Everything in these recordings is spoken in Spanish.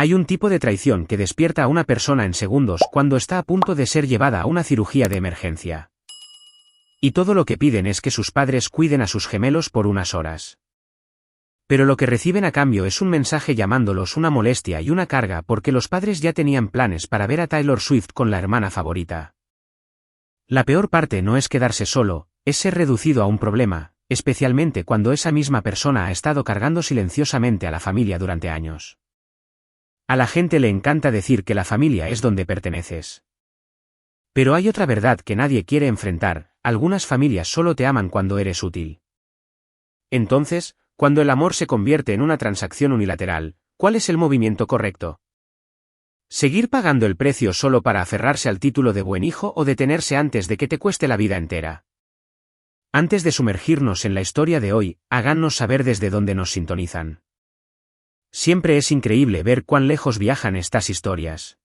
Hay un tipo de traición que despierta a una persona en segundos cuando está a punto de ser llevada a una cirugía de emergencia. Y todo lo que piden es que sus padres cuiden a sus gemelos por unas horas. Pero lo que reciben a cambio es un mensaje llamándolos una molestia y una carga porque los padres ya tenían planes para ver a Taylor Swift con la hermana favorita. La peor parte no es quedarse solo, es ser reducido a un problema, especialmente cuando esa misma persona ha estado cargando silenciosamente a la familia durante años. A la gente le encanta decir que la familia es donde perteneces. Pero hay otra verdad que nadie quiere enfrentar: algunas familias solo te aman cuando eres útil. Entonces, cuando el amor se convierte en una transacción unilateral, ¿cuál es el movimiento correcto? ¿Seguir pagando el precio solo para aferrarse al título de buen hijo o detenerse antes de que te cueste la vida entera? Antes de sumergirnos en la historia de hoy, háganos saber desde dónde nos sintonizan. Siempre es increíble ver cuán lejos viajan estas historias.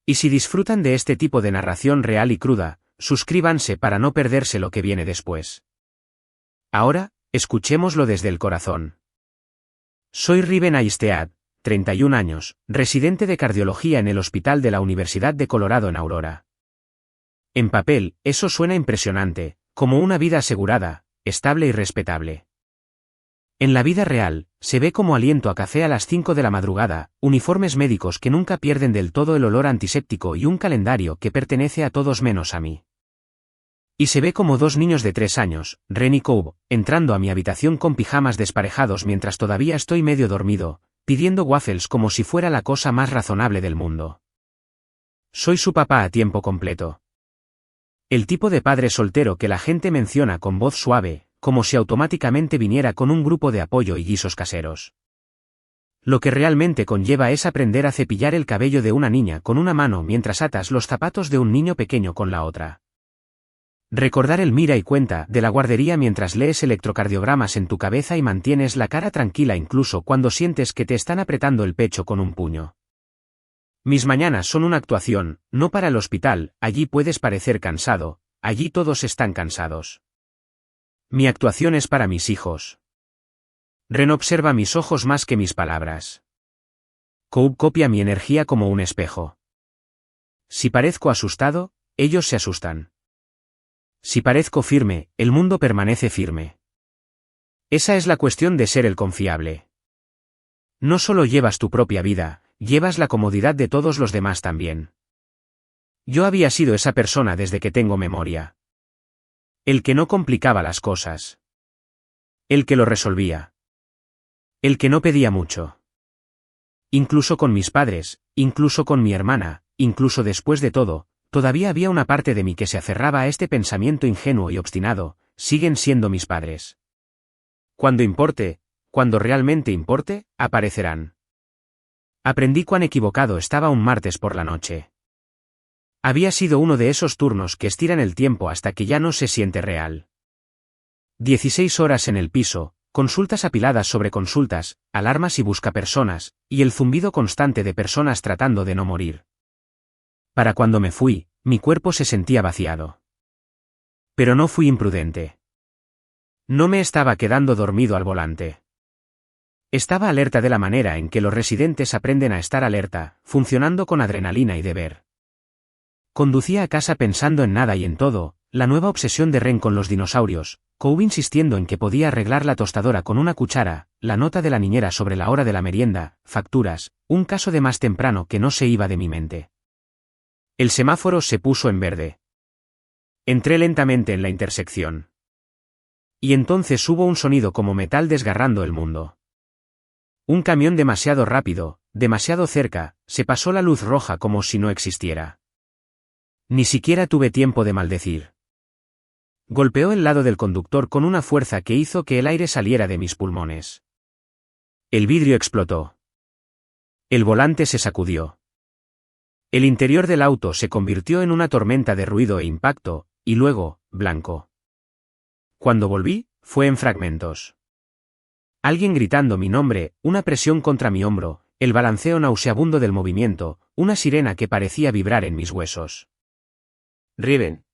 Y si disfrutan de este tipo de narración real y cruda, suscríbanse para no perderse lo que viene después. Ahora, escuchémoslo desde el corazón. Soy Riven Aistead, 31 años, residente de cardiología en el Hospital de la Universidad de Colorado en Aurora. En papel, eso suena impresionante, como una vida asegurada, estable y respetable. En la vida real, se ve como aliento a café a las 5 de la madrugada, uniformes médicos que nunca pierden del todo el olor antiséptico y un calendario que pertenece a todos menos a mí. Y se ve como 2 niños de 3 años, Ren y Cove, entrando a mi habitación con pijamas desparejados mientras todavía estoy medio dormido, pidiendo waffles como si fuera la cosa más razonable del mundo. Soy su papá a tiempo completo. El tipo de padre soltero que la gente menciona con voz suave, como si automáticamente viniera con un grupo de apoyo y guisos caseros. Lo que realmente conlleva es aprender a cepillar el cabello de una niña con una mano mientras atas los zapatos de un niño pequeño con la otra. Recordar el mira y cuenta de la guardería mientras lees electrocardiogramas en tu cabeza y mantienes la cara tranquila incluso cuando sientes que te están apretando el pecho con un puño. Mis mañanas son una actuación, no para el hospital, allí puedes parecer cansado, allí todos están cansados. Mi actuación es para mis hijos. Ren observa mis ojos más que mis palabras. Cove copia mi energía como un espejo. Si parezco asustado, ellos se asustan. Si parezco firme, el mundo permanece firme. Esa es la cuestión de ser el confiable. No solo llevas tu propia vida, llevas la comodidad de todos los demás también. Yo había sido esa persona desde que tengo memoria. El que no complicaba las cosas. El que lo resolvía. El que no pedía mucho. Incluso con mis padres, incluso con mi hermana, incluso después de todo, todavía había una parte de mí que se aferraba a este pensamiento ingenuo y obstinado: siguen siendo mis padres. Cuando importe, cuando realmente importe, aparecerán. Aprendí cuán equivocado estaba un martes por la noche. Había sido uno de esos turnos que estiran el tiempo hasta que ya no se siente real. 16 horas en el piso, consultas apiladas sobre consultas, alarmas y buscapersonas, y el zumbido constante de personas tratando de no morir. Para cuando me fui, mi cuerpo se sentía vaciado. Pero no fui imprudente. No me estaba quedando dormido al volante. Estaba alerta de la manera en que los residentes aprenden a estar alerta, funcionando con adrenalina y deber. Conducía a casa pensando en nada y en todo: la nueva obsesión de Ren con los dinosaurios, Cove insistiendo en que podía arreglar la tostadora con una cuchara, la nota de la niñera sobre la hora de la merienda, facturas, un caso de más temprano que no se iba de mi mente. El semáforo se puso en verde. Entré lentamente en la intersección. Y entonces hubo un sonido como metal desgarrando el mundo. Un camión demasiado rápido, demasiado cerca, se pasó la luz roja como si no existiera. Ni siquiera tuve tiempo de maldecir. Golpeó el lado del conductor con una fuerza que hizo que el aire saliera de mis pulmones. El vidrio explotó. El volante se sacudió. El interior del auto se convirtió en una tormenta de ruido e impacto, y luego, blanco. Cuando volví, fue en fragmentos. Alguien gritando mi nombre, una presión contra mi hombro, el balanceo nauseabundo del movimiento, una sirena que parecía vibrar en mis huesos. Riven.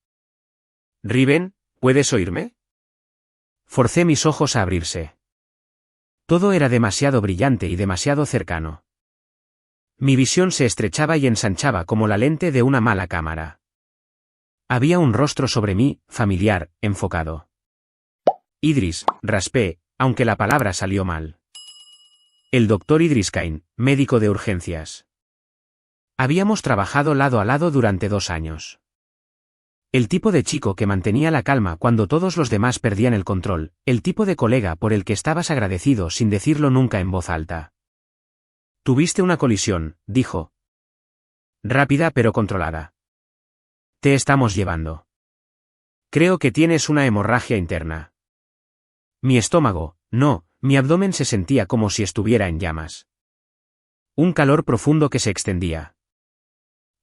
Riven, ¿puedes oírme? Forcé mis ojos a abrirse. Todo era demasiado brillante y demasiado cercano. Mi visión se estrechaba y ensanchaba como la lente de una mala cámara. Había un rostro sobre mí, familiar, enfocado. Idris, raspé, aunque la palabra salió mal. El doctor Idris Cain, médico de urgencias. Habíamos trabajado lado a lado durante 2 años. El tipo de chico que mantenía la calma cuando todos los demás perdían el control, el tipo de colega por el que estabas agradecido sin decirlo nunca en voz alta. Tuviste una colisión, dijo. Rápida pero controlada. Te estamos llevando. Creo que tienes una hemorragia interna. Mi estómago, no, mi abdomen se sentía como si estuviera en llamas. Un calor profundo que se extendía.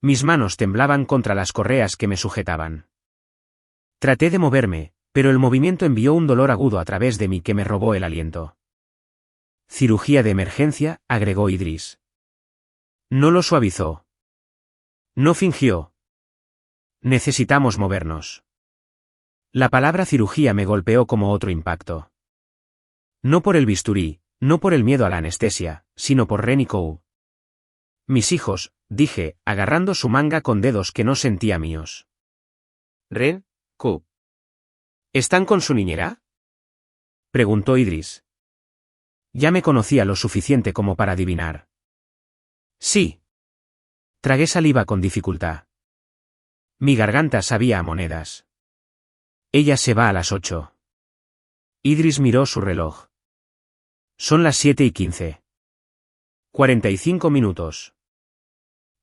Mis manos temblaban contra las correas que me sujetaban. Traté de moverme, pero el movimiento envió un dolor agudo a través de mí que me robó el aliento. Cirugía de emergencia, agregó Idris. No lo suavizó. No fingió. Necesitamos movernos. La palabra cirugía me golpeó como otro impacto. No por el bisturí, no por el miedo a la anestesia, sino por Ren y Kou. Mis hijos, dije, agarrando su manga con dedos que no sentía míos. ¿Ren, Kou? ¿Están con su niñera? Preguntó Idris. Ya me conocía lo suficiente como para adivinar. Sí. Tragué saliva con dificultad. Mi garganta sabía a monedas. Ella se va a las 8. Idris miró su reloj. Son las 7:15. 45 minutos.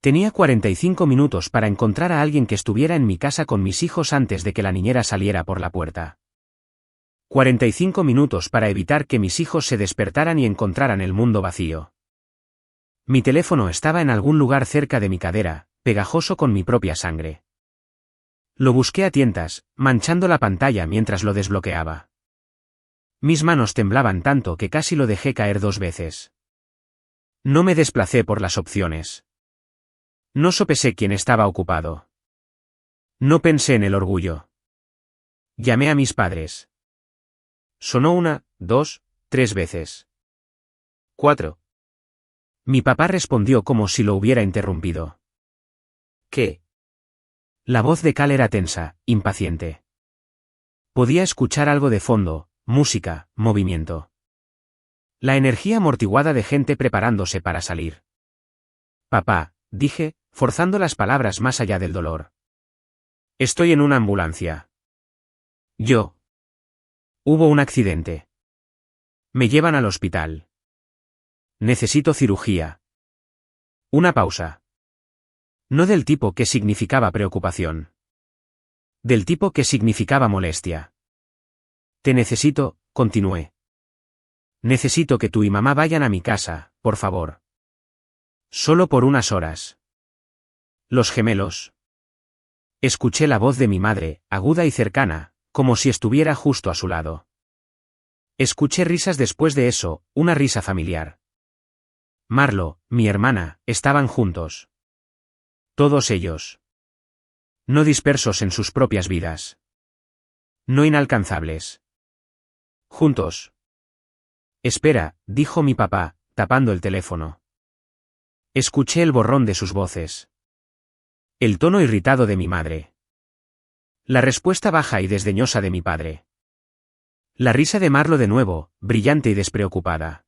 Tenía 45 minutos para encontrar a alguien que estuviera en mi casa con mis hijos antes de que la niñera saliera por la puerta. 45 minutos para evitar que mis hijos se despertaran y encontraran el mundo vacío. Mi teléfono estaba en algún lugar cerca de mi cadera, pegajoso con mi propia sangre. Lo busqué a tientas, manchando la pantalla mientras lo desbloqueaba. Mis manos temblaban tanto que casi lo dejé caer 2 veces. No me desplacé por las opciones. No sopesé quién estaba ocupado. No pensé en el orgullo. Llamé a mis padres. Sonó 1, 2, 3 veces. 4. Mi papá respondió como si lo hubiera interrumpido. ¿Qué? La voz de Cal era tensa, impaciente. Podía escuchar algo de fondo, música, movimiento. La energía amortiguada de gente preparándose para salir. Papá, dije, forzando las palabras más allá del dolor. Estoy en una ambulancia. Yo. Hubo un accidente. Me llevan al hospital. Necesito cirugía. Una pausa. No del tipo que significaba preocupación. Del tipo que significaba molestia. Te necesito, continué. Necesito que tú y mamá vayan a mi casa, por favor. Solo por unas horas. Los gemelos. Escuché la voz de mi madre, aguda y cercana, como si estuviera justo a su lado. Escuché risas después de eso, una risa familiar. Marlo, mi hermana, estaban juntos. Todos ellos. No dispersos en sus propias vidas. No inalcanzables. Juntos. Espera, dijo mi papá, tapando el teléfono. Escuché el borrón de sus voces. El tono irritado de mi madre. La respuesta baja y desdeñosa de mi padre. La risa de Marlo de nuevo, brillante y despreocupada.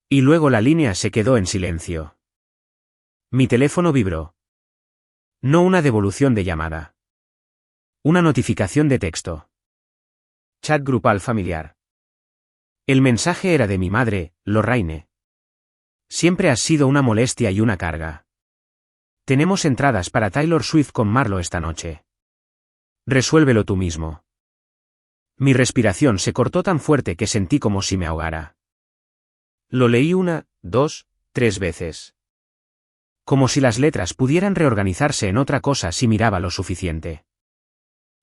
Y luego la línea se quedó en silencio. Mi teléfono vibró. No una devolución de llamada. Una notificación de texto. Chat grupal familiar. El mensaje era de mi madre, Lorraine. Siempre has sido una molestia y una carga. Tenemos entradas para Taylor Swift con Marlo esta noche. Resuélvelo tú mismo. Mi respiración se cortó tan fuerte que sentí como si me ahogara. Lo leí 1, 2, 3 veces. Como si las letras pudieran reorganizarse en otra cosa si miraba lo suficiente.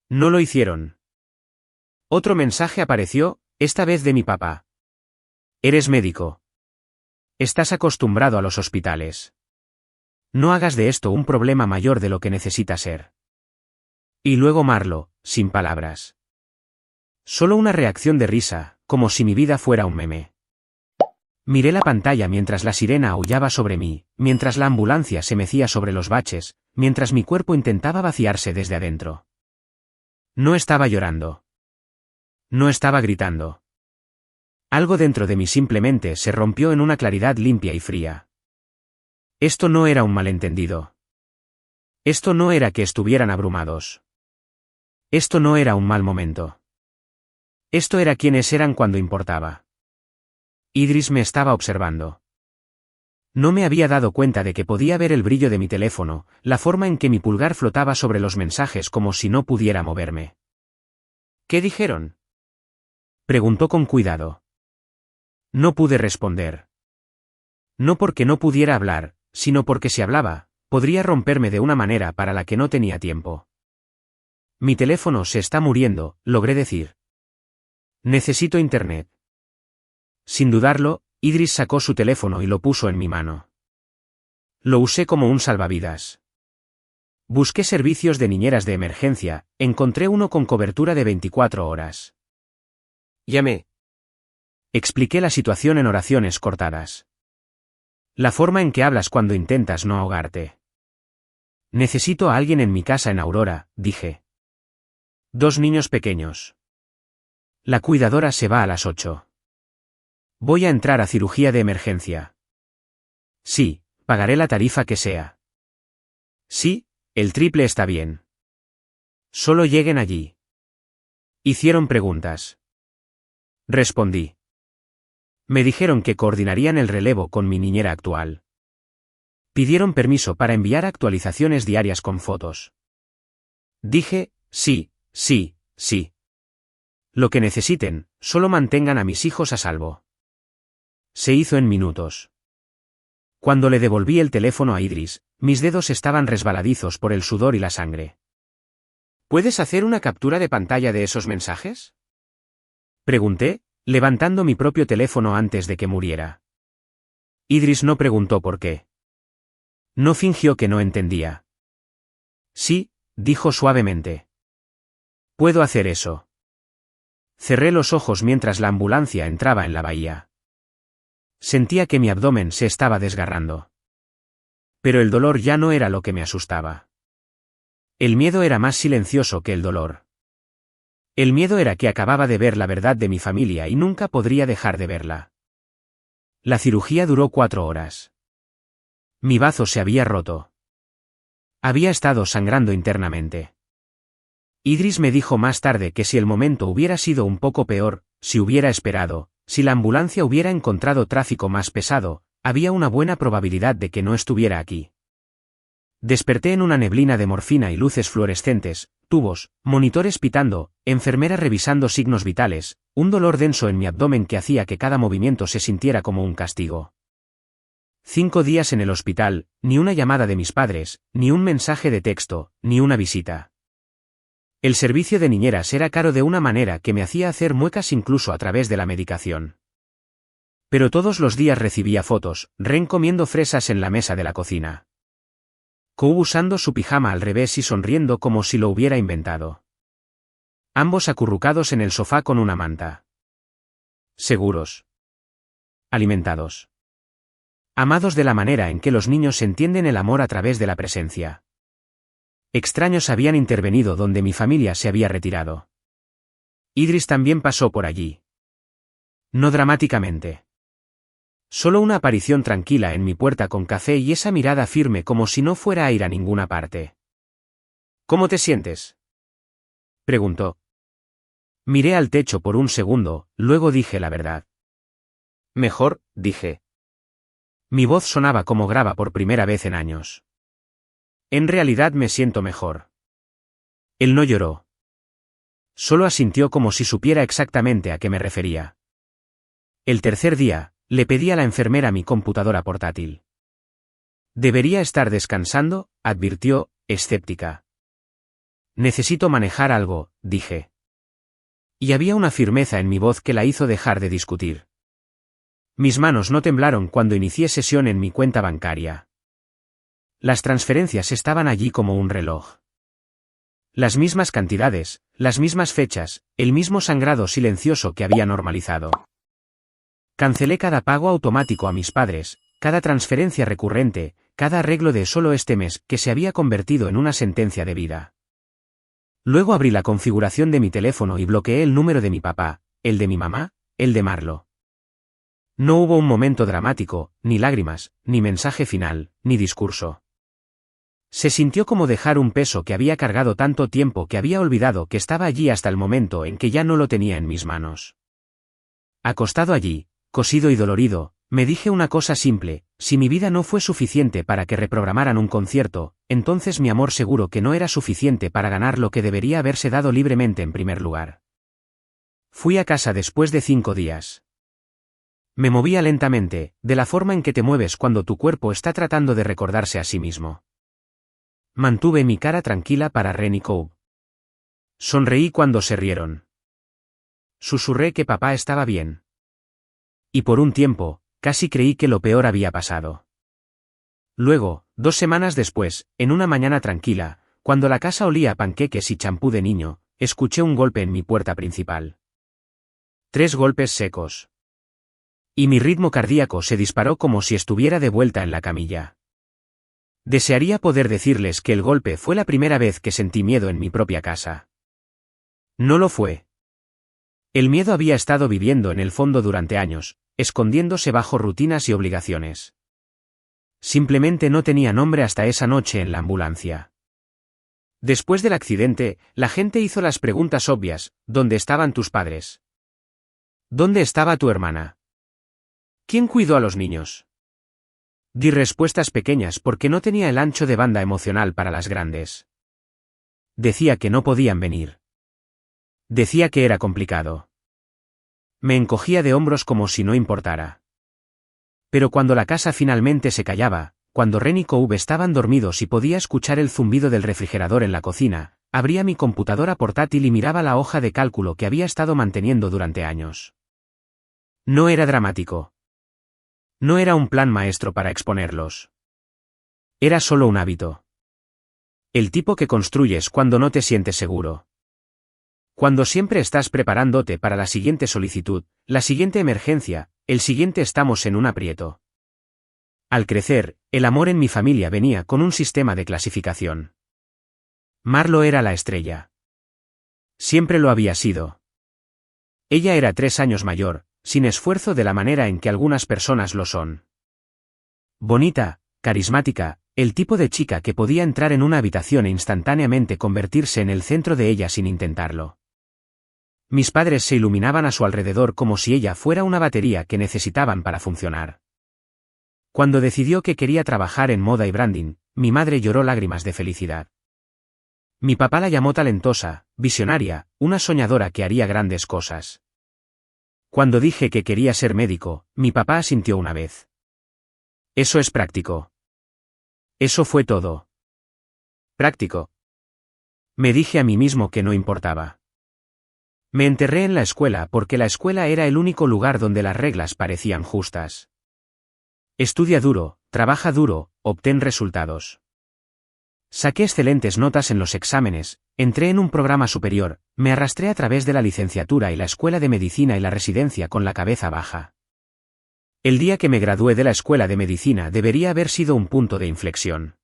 No lo hicieron. Otro mensaje apareció, esta vez de mi papá. Eres médico. Estás acostumbrado a los hospitales. No hagas de esto un problema mayor de lo que necesita ser. Y luego Marlo, sin palabras. Solo una reacción de risa, como si mi vida fuera un meme. Miré la pantalla mientras la sirena aullaba sobre mí, mientras la ambulancia se mecía sobre los baches, mientras mi cuerpo intentaba vaciarse desde adentro. No estaba llorando. No estaba gritando. Algo dentro de mí simplemente se rompió en una claridad limpia y fría. Esto no era un malentendido. Esto no era que estuvieran abrumados. Esto no era un mal momento. Esto era quienes eran cuando importaba. Idris me estaba observando. No me había dado cuenta de que podía ver el brillo de mi teléfono, la forma en que mi pulgar flotaba sobre los mensajes como si no pudiera moverme. ¿Qué dijeron?, preguntó con cuidado. No pude responder. No porque no pudiera hablar, sino porque si hablaba, podría romperme de una manera para la que no tenía tiempo. Mi teléfono se está muriendo, logré decir. Necesito internet. Sin dudarlo, Idris sacó su teléfono y lo puso en mi mano. Lo usé como un salvavidas. Busqué servicios de niñeras de emergencia, encontré uno con cobertura de 24 horas. Llamé. Expliqué la situación en oraciones cortadas. La forma en que hablas cuando intentas no ahogarte. Necesito a alguien en mi casa en Aurora, dije. 2 niños pequeños. La cuidadora se va a las 8. Voy a entrar a cirugía de emergencia. Sí, pagaré la tarifa que sea. Sí, el triple está bien. Solo lleguen allí. Hicieron preguntas. Respondí. Me dijeron que coordinarían el relevo con mi niñera actual. Pidieron permiso para enviar actualizaciones diarias con fotos. Dije, sí, sí, sí. Lo que necesiten, solo mantengan a mis hijos a salvo. Se hizo en minutos. Cuando le devolví el teléfono a Idris, mis dedos estaban resbaladizos por el sudor y la sangre. ¿Puedes hacer una captura de pantalla de esos mensajes?, pregunté, levantando mi propio teléfono antes de que muriera. Idris no preguntó por qué. No fingió que no entendía. Sí, dijo suavemente. Puedo hacer eso. Cerré los ojos mientras la ambulancia entraba en la bahía. Sentía que mi abdomen se estaba desgarrando. Pero el dolor ya no era lo que me asustaba. El miedo era más silencioso que el dolor. El miedo era que acababa de ver la verdad de mi familia y nunca podría dejar de verla. La cirugía duró 4 horas. Mi bazo se había roto. Había estado sangrando internamente. Idris me dijo más tarde que si el momento hubiera sido un poco peor, si hubiera esperado, si la ambulancia hubiera encontrado tráfico más pesado, había una buena probabilidad de que no estuviera aquí. Desperté en una neblina de morfina y luces fluorescentes, tubos, monitores pitando, enfermeras revisando signos vitales, un dolor denso en mi abdomen que hacía que cada movimiento se sintiera como un castigo. 5 días en el hospital, ni una llamada de mis padres, ni un mensaje de texto, ni una visita. El servicio de niñeras era caro de una manera que me hacía hacer muecas incluso a través de la medicación. Pero todos los días recibía fotos, Ren comiendo fresas en la mesa de la cocina. Kou usando su pijama al revés y sonriendo como si lo hubiera inventado. Ambos acurrucados en el sofá con una manta. Seguros. Alimentados. Amados de la manera en que los niños entienden el amor a través de la presencia. Extraños habían intervenido donde mi familia se había retirado. Idris también pasó por allí. No dramáticamente. Solo una aparición tranquila en mi puerta con café y esa mirada firme como si no fuera a ir a ninguna parte. ¿Cómo te sientes?, preguntó. Miré al techo por un segundo, luego dije la verdad. Mejor, dije. Mi voz sonaba como graba por primera vez en años. En realidad me siento mejor. Él no lloró. Solo asintió como si supiera exactamente a qué me refería. El tercer día, le pedí a la enfermera mi computadora portátil. Debería estar descansando, advirtió, escéptica. Necesito manejar algo, dije. Y había una firmeza en mi voz que la hizo dejar de discutir. Mis manos no temblaron cuando inicié sesión en mi cuenta bancaria. Las transferencias estaban allí como un reloj. Las mismas cantidades, las mismas fechas, el mismo sangrado silencioso que había normalizado. Cancelé cada pago automático a mis padres, cada transferencia recurrente, cada arreglo de solo este mes que se había convertido en una sentencia de vida. Luego abrí la configuración de mi teléfono y bloqueé el número de mi papá, el de mi mamá, el de Marlo. No hubo un momento dramático, ni lágrimas, ni mensaje final, ni discurso. Se sintió como dejar un peso que había cargado tanto tiempo que había olvidado que estaba allí hasta el momento en que ya no lo tenía en mis manos. Acostado allí, cosido y dolorido, me dije una cosa simple: si mi vida no fue suficiente para que reprogramaran un concierto, entonces mi amor seguro que no era suficiente para ganar lo que debería haberse dado libremente en primer lugar. Fui a casa después de 5 días. Me movía lentamente, de la forma en que te mueves cuando tu cuerpo está tratando de recordarse a sí mismo. Mantuve mi cara tranquila para Ren y Cove. Sonreí cuando se rieron. Susurré que papá estaba bien. Y por un tiempo, casi creí que lo peor había pasado. Luego, 2 semanas después, en una mañana tranquila, cuando la casa olía a panqueques y champú de niño, escuché un golpe en mi puerta principal. 3 golpes secos. Y mi ritmo cardíaco se disparó como si estuviera de vuelta en la camilla. Desearía poder decirles que el golpe fue la primera vez que sentí miedo en mi propia casa. No lo fue. El miedo había estado viviendo en el fondo durante años, escondiéndose bajo rutinas y obligaciones. Simplemente no tenía nombre hasta esa noche en la ambulancia. Después del accidente, la gente hizo las preguntas obvias: ¿dónde estaban tus padres? ¿Dónde estaba tu hermana? ¿Quién cuidó a los niños? Di respuestas pequeñas porque no tenía el ancho de banda emocional para las grandes. Decía que no podían venir. Decía que era complicado. Me encogía de hombros como si no importara. Pero cuando la casa finalmente se callaba, cuando Ren y Cove estaban dormidos y podía escuchar el zumbido del refrigerador en la cocina, abría mi computadora portátil y miraba la hoja de cálculo que había estado manteniendo durante años. No era dramático. No era un plan maestro para exponerlos. Era solo un hábito. El tipo que construyes cuando no te sientes seguro. Cuando siempre estás preparándote para la siguiente solicitud, la siguiente emergencia, el siguiente estamos en un aprieto. Al crecer, el amor en mi familia venía con un sistema de clasificación. Marlo era la estrella. Siempre lo había sido. Ella era 3 años mayor, sin esfuerzo de la manera en que algunas personas lo son. Bonita, carismática, el tipo de chica que podía entrar en una habitación e instantáneamente convertirse en el centro de ella sin intentarlo. Mis padres se iluminaban a su alrededor como si ella fuera una batería que necesitaban para funcionar. Cuando decidió que quería trabajar en moda y branding, mi madre lloró lágrimas de felicidad. Mi papá la llamó talentosa, visionaria, una soñadora que haría grandes cosas. Cuando dije que quería ser médico, mi papá asintió una vez. Eso es práctico. Eso fue todo. Práctico. Me dije a mí mismo que no importaba. Me enterré en la escuela porque la escuela era el único lugar donde las reglas parecían justas. Estudia duro, trabaja duro, obtén resultados. Saqué excelentes notas en los exámenes, entré en un programa superior, me arrastré a través de la licenciatura y la escuela de medicina y la residencia con la cabeza baja. El día que me gradué de la escuela de medicina debería haber sido un punto de inflexión.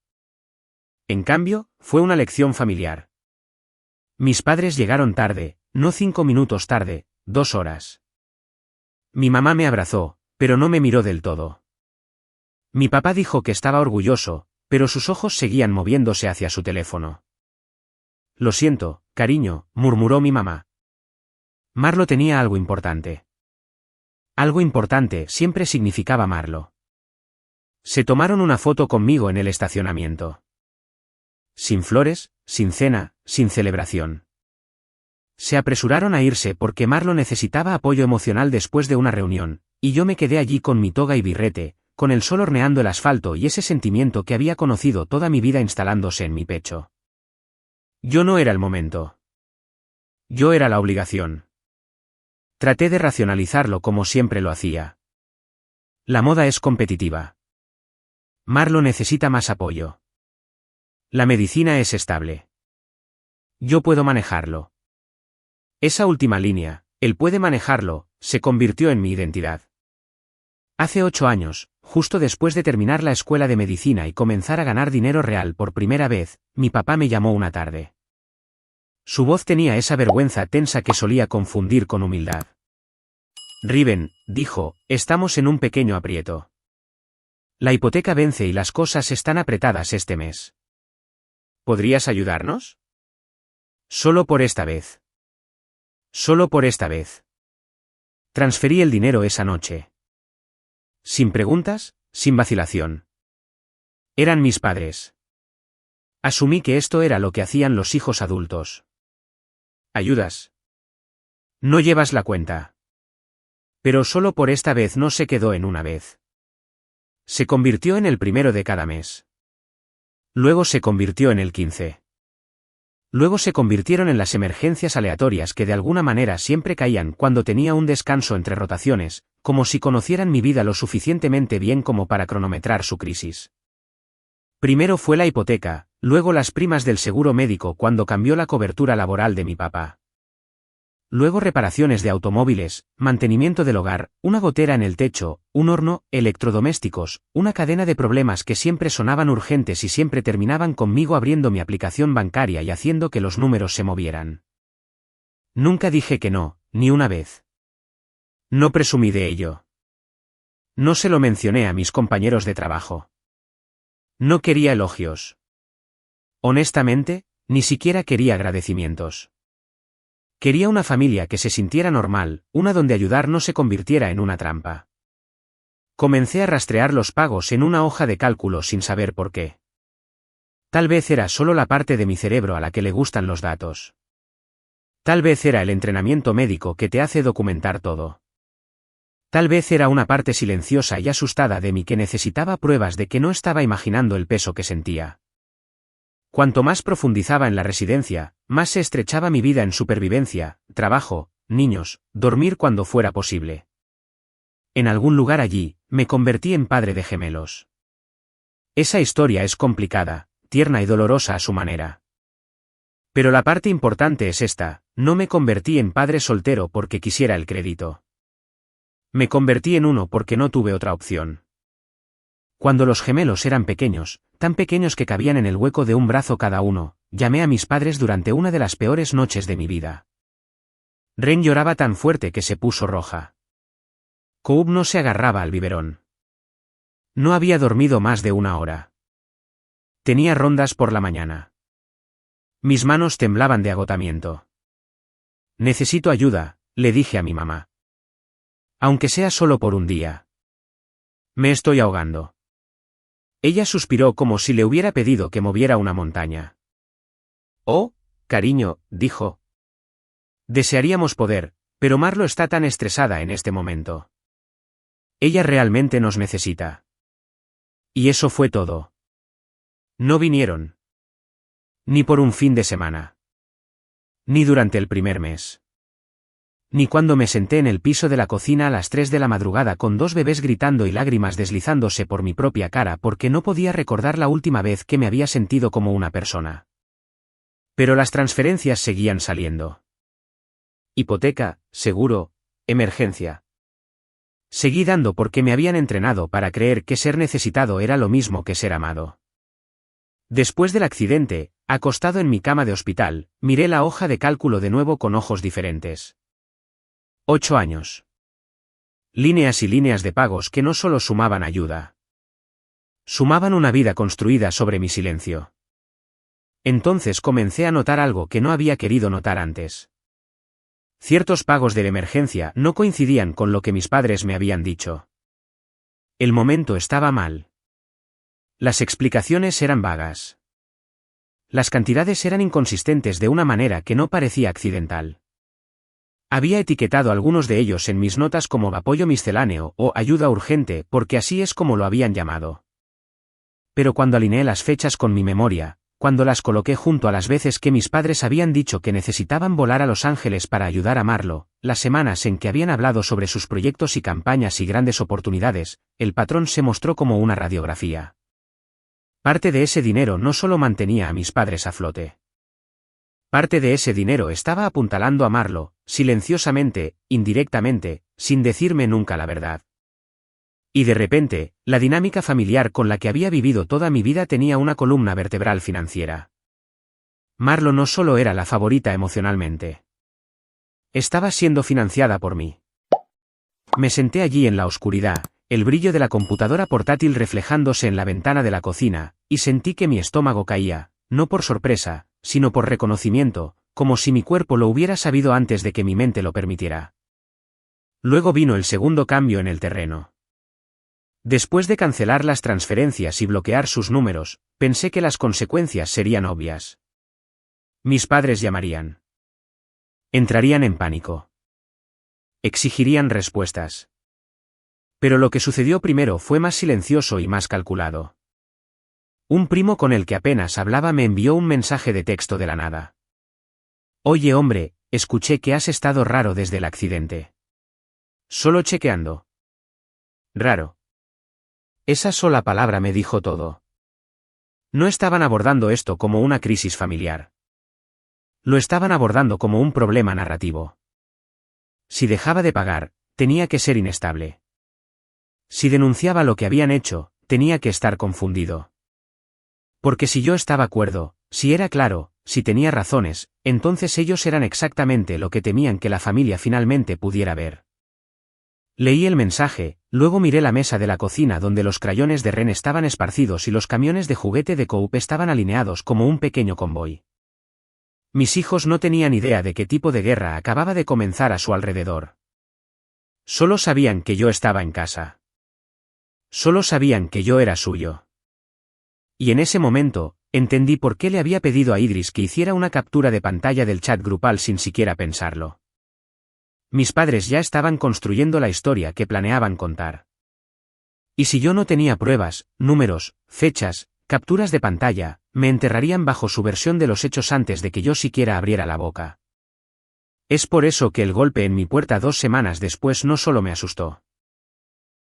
En cambio, fue una lección familiar. Mis padres llegaron tarde, no 5 minutos tarde, 2 horas. Mi mamá me abrazó, pero no me miró del todo. Mi papá dijo que estaba orgulloso, pero sus ojos seguían moviéndose hacia su teléfono. Lo siento, cariño, murmuró mi mamá. Marlo tenía algo importante. Algo importante siempre significaba Marlo. Se tomaron una foto conmigo en el estacionamiento. Sin flores, sin cena, sin celebración. Se apresuraron a irse porque Marlo necesitaba apoyo emocional después de una reunión, y yo me quedé allí con mi toga y birrete, con el sol horneando el asfalto y ese sentimiento que había conocido toda mi vida instalándose en mi pecho. Yo no era el momento. Yo era la obligación. Traté de racionalizarlo como siempre lo hacía. La moda es competitiva. Marlo necesita más apoyo. La medicina es estable. Yo puedo manejarlo. Esa última línea, él puede manejarlo, se convirtió en mi identidad. Hace 8 años, justo después de terminar la escuela de medicina y comenzar a ganar dinero real por primera vez, mi papá me llamó una tarde. Su voz tenía esa vergüenza tensa que solía confundir con humildad. Riven, dijo, estamos en un pequeño aprieto. La hipoteca vence y las cosas están apretadas este mes. ¿Podrías ayudarnos? Solo por esta vez. Solo por esta vez. Transferí el dinero esa noche. Sin preguntas, sin vacilación. Eran mis padres. Asumí que esto era lo que hacían los hijos adultos. ¿Ayudas? No llevas la cuenta. Pero solo por esta vez no se quedó en una vez. Se convirtió en el primero de cada mes. Luego se convirtió en el 15. Luego se convirtieron en las emergencias aleatorias que de alguna manera siempre caían cuando tenía un descanso entre rotaciones, como si conocieran mi vida lo suficientemente bien como para cronometrar su crisis. Primero fue la hipoteca, luego las primas del seguro médico cuando cambió la cobertura laboral de mi papá. Luego reparaciones de automóviles, mantenimiento del hogar, una gotera en el techo, un horno, electrodomésticos, una cadena de problemas que siempre sonaban urgentes y siempre terminaban conmigo abriendo mi aplicación bancaria y haciendo que los números se movieran. Nunca dije que no, ni una vez. No presumí de ello. No se lo mencioné a mis compañeros de trabajo. No quería elogios. Honestamente, ni siquiera quería agradecimientos. Quería una familia que se sintiera normal, una donde ayudar no se convirtiera en una trampa. Comencé a rastrear los pagos en una hoja de cálculo sin saber por qué. Tal vez era solo la parte de mi cerebro a la que le gustan los datos. Tal vez era el entrenamiento médico que te hace documentar todo. Tal vez era una parte silenciosa y asustada de mí que necesitaba pruebas de que no estaba imaginando el peso que sentía. Cuanto más profundizaba en la residencia, más se estrechaba mi vida en supervivencia, trabajo, niños, dormir cuando fuera posible. En algún lugar allí, me convertí en padre de gemelos. Esa historia es complicada, tierna y dolorosa a su manera. Pero la parte importante es esta, no me convertí en padre soltero porque quisiera el crédito. Me convertí en uno porque no tuve otra opción. Cuando los gemelos eran pequeños, tan pequeños que cabían en el hueco de un brazo cada uno, llamé a mis padres durante una de las peores noches de mi vida. Ren lloraba tan fuerte que se puso roja. Coub no se agarraba al biberón. No había dormido más de 1 hora. Tenía rondas por la mañana. Mis manos temblaban de agotamiento. Necesito ayuda, le dije a mi mamá. Aunque sea solo por un día. Me estoy ahogando. Ella suspiró como si le hubiera pedido que moviera una montaña. Oh, cariño, dijo. Desearíamos poder, pero Marlo está tan estresada en este momento. Ella realmente nos necesita. Y eso fue todo. No vinieron. Ni por un fin de semana. Ni durante el primer mes. Ni cuando me senté en el piso de la cocina a las 3 de la madrugada con 2 bebés gritando y lágrimas deslizándose por mi propia cara porque no podía recordar la última vez que me había sentido como una persona. Pero las transferencias seguían saliendo. Hipoteca, seguro, emergencia. Seguí dando porque me habían entrenado para creer que ser necesitado era lo mismo que ser amado. Después del accidente, acostado en mi cama de hospital, miré la hoja de cálculo de nuevo con ojos diferentes. 8 años. Líneas y líneas de pagos que no solo sumaban ayuda. Sumaban una vida construida sobre mi silencio. Entonces comencé a notar algo que no había querido notar antes. Ciertos pagos de emergencia no coincidían con lo que mis padres me habían dicho. El momento estaba mal. Las explicaciones eran vagas. Las cantidades eran inconsistentes de una manera que no parecía accidental. Había etiquetado algunos de ellos en mis notas como apoyo misceláneo o ayuda urgente porque así es como lo habían llamado. Pero cuando alineé las fechas con mi memoria, cuando las coloqué junto a las veces que mis padres habían dicho que necesitaban volar a Los Ángeles para ayudar a Marlo, las semanas en que habían hablado sobre sus proyectos y campañas y grandes oportunidades, el patrón se mostró como una radiografía. Parte de ese dinero no solo mantenía a mis padres a flote. Parte de ese dinero estaba apuntalando a Marlo, silenciosamente, indirectamente, sin decirme nunca la verdad. Y de repente, la dinámica familiar con la que había vivido toda mi vida tenía una columna vertebral financiera. Marlo no solo era la favorita emocionalmente. Estaba siendo financiada por mí. Me senté allí en la oscuridad, el brillo de la computadora portátil reflejándose en la ventana de la cocina, y sentí que mi estómago caía, no por sorpresa, sino por reconocimiento, como si mi cuerpo lo hubiera sabido antes de que mi mente lo permitiera. Luego vino el segundo cambio en el terreno. Después de cancelar las transferencias y bloquear sus números, pensé que las consecuencias serían obvias. Mis padres llamarían. Entrarían en pánico. Exigirían respuestas. Pero lo que sucedió primero fue más silencioso y más calculado. Un primo con el que apenas hablaba me envió un mensaje de texto de la nada. Oye hombre, escuché que has estado raro desde el accidente. Solo chequeando. Raro. Esa sola palabra me dijo todo. No estaban abordando esto como una crisis familiar. Lo estaban abordando como un problema narrativo. Si dejaba de pagar, tenía que ser inestable. Si denunciaba lo que habían hecho, tenía que estar confundido. Porque si yo estaba cuerdo, si era claro, si tenía razones, entonces ellos eran exactamente lo que temían que la familia finalmente pudiera ver. Leí el mensaje, luego miré la mesa de la cocina donde los crayones de Ren estaban esparcidos y los camiones de juguete de Coop estaban alineados como un pequeño convoy. Mis hijos no tenían idea de qué tipo de guerra acababa de comenzar a su alrededor. Solo sabían que yo estaba en casa. Solo sabían que yo era suyo. Y en ese momento, entendí por qué le había pedido a Idris que hiciera una captura de pantalla del chat grupal sin siquiera pensarlo. Mis padres ya estaban construyendo la historia que planeaban contar. Y si yo no tenía pruebas, números, fechas, capturas de pantalla, me enterrarían bajo su versión de los hechos antes de que yo siquiera abriera la boca. Es por eso que el golpe en mi puerta 2 semanas después no solo me asustó.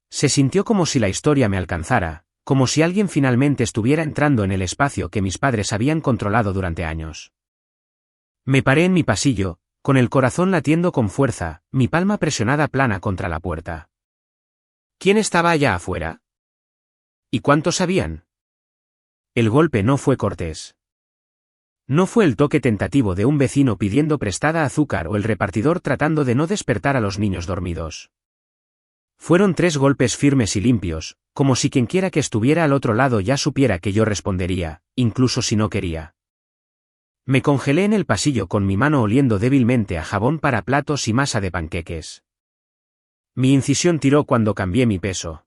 Se sintió como si la historia me alcanzara, como si alguien finalmente estuviera entrando en el espacio que mis padres habían controlado durante años. Me paré en mi pasillo, con el corazón latiendo con fuerza, mi palma presionada plana contra la puerta. ¿Quién estaba allá afuera? ¿Y cuántos sabían? El golpe no fue cortés. No fue el toque tentativo de un vecino pidiendo prestada azúcar o el repartidor tratando de no despertar a los niños dormidos. Fueron 3 golpes firmes y limpios, como si quienquiera que estuviera al otro lado ya supiera que yo respondería, incluso si no quería. Me congelé en el pasillo con mi mano oliendo débilmente a jabón para platos y masa de panqueques. Mi incisión tiró cuando cambié mi peso.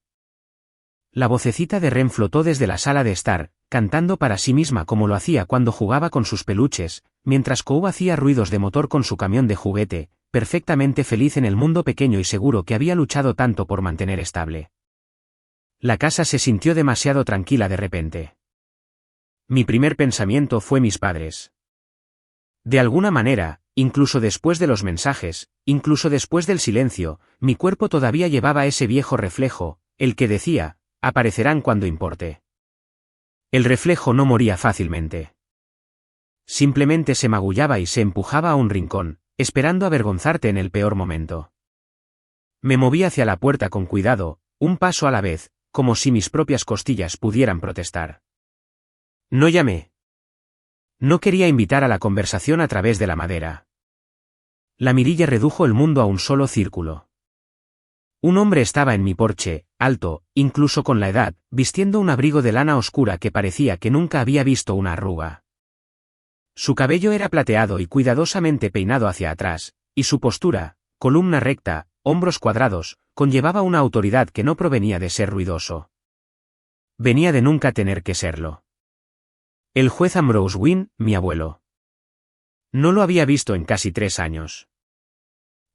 La vocecita de Ren flotó desde la sala de estar, cantando para sí misma como lo hacía cuando jugaba con sus peluches, mientras Kou hacía ruidos de motor con su camión de juguete, perfectamente feliz en el mundo pequeño y seguro que había luchado tanto por mantener estable. La casa se sintió demasiado tranquila de repente. Mi primer pensamiento fue mis padres. De alguna manera, incluso después de los mensajes, incluso después del silencio, mi cuerpo todavía llevaba ese viejo reflejo, el que decía, aparecerán cuando importe. El reflejo no moría fácilmente. Simplemente se magullaba y se empujaba a un rincón, esperando avergonzarte en el peor momento. Me moví hacia la puerta con cuidado, un paso a la vez, como si mis propias costillas pudieran protestar. No llamé. No quería invitar a la conversación a través de la madera. La mirilla redujo el mundo a un solo círculo. Un hombre estaba en mi porche, alto, incluso con la edad, vistiendo un abrigo de lana oscura que parecía que nunca había visto una arruga. Su cabello era plateado y cuidadosamente peinado hacia atrás, y su postura, columna recta, hombros cuadrados, conllevaba una autoridad que no provenía de ser ruidoso. Venía de nunca tener que serlo. El juez Ambrose Wynne, mi abuelo. No lo había visto en casi 3 años.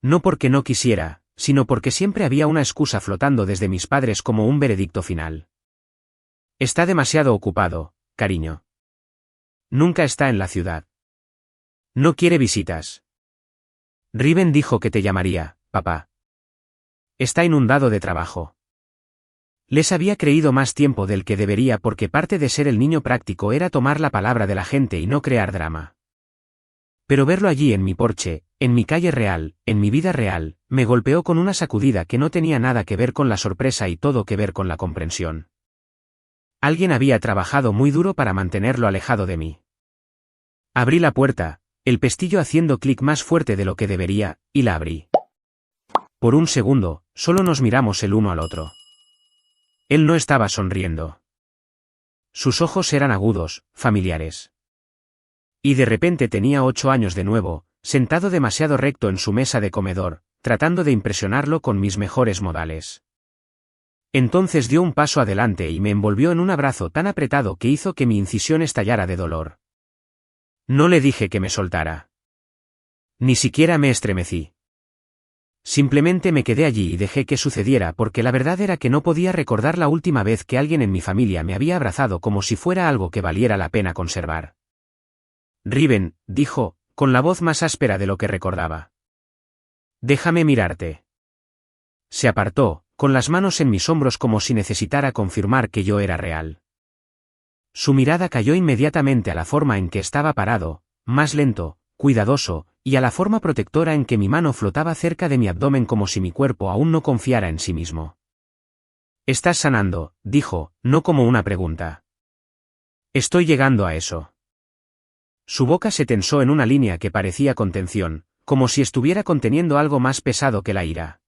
No porque no quisiera, sino porque siempre había una excusa flotando desde mis padres como un veredicto final. Está demasiado ocupado, cariño. Nunca está en la ciudad. No quiere visitas. Riven dijo que te llamaría, papá. Está inundado de trabajo. Les había creído más tiempo del que debería porque parte de ser el niño práctico era tomar la palabra de la gente y no crear drama. Pero verlo allí en mi porche, en mi calle real, en mi vida real, me golpeó con una sacudida que no tenía nada que ver con la sorpresa y todo que ver con la comprensión. Alguien había trabajado muy duro para mantenerlo alejado de mí. Abrí la puerta, el pestillo haciendo clic más fuerte de lo que debería, y la abrí. Por un segundo, solo nos miramos el uno al otro. Él no estaba sonriendo. Sus ojos eran agudos, familiares. Y de repente tenía 8 años de nuevo, sentado demasiado recto en su mesa de comedor, tratando de impresionarlo con mis mejores modales. Entonces dio un paso adelante y me envolvió en un abrazo tan apretado que hizo que mi incisión estallara de dolor. No le dije que me soltara. Ni siquiera me estremecí. Simplemente me quedé allí y dejé que sucediera porque la verdad era que no podía recordar la última vez que alguien en mi familia me había abrazado como si fuera algo que valiera la pena conservar. Riven, dijo, con la voz más áspera de lo que recordaba. Déjame mirarte. Se apartó, con las manos en mis hombros como si necesitara confirmar que yo era real. Su mirada cayó inmediatamente a la forma en que estaba parado, más lento, cuidadoso, y a la forma protectora en que mi mano flotaba cerca de mi abdomen como si mi cuerpo aún no confiara en sí mismo. Estás sanando, dijo, no como una pregunta. Estoy llegando a eso. Su boca se tensó en una línea que parecía contención, como si estuviera conteniendo algo más pesado que la ira.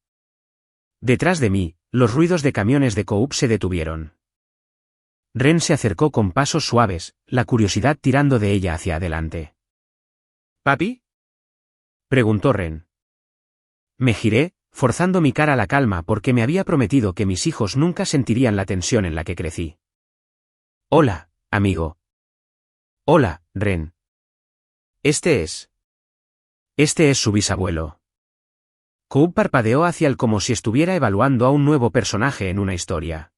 Detrás de mí, los ruidos de camiones de Coop se detuvieron. Ren se acercó con pasos suaves, la curiosidad tirando de ella hacia adelante. ¿Papi? Preguntó Ren. Me giré, forzando mi cara a la calma porque me había prometido que mis hijos nunca sentirían la tensión en la que crecí. Hola, amigo. Hola, Ren. Este es su bisabuelo. Coop parpadeó hacia él como si estuviera evaluando a un nuevo personaje en una historia.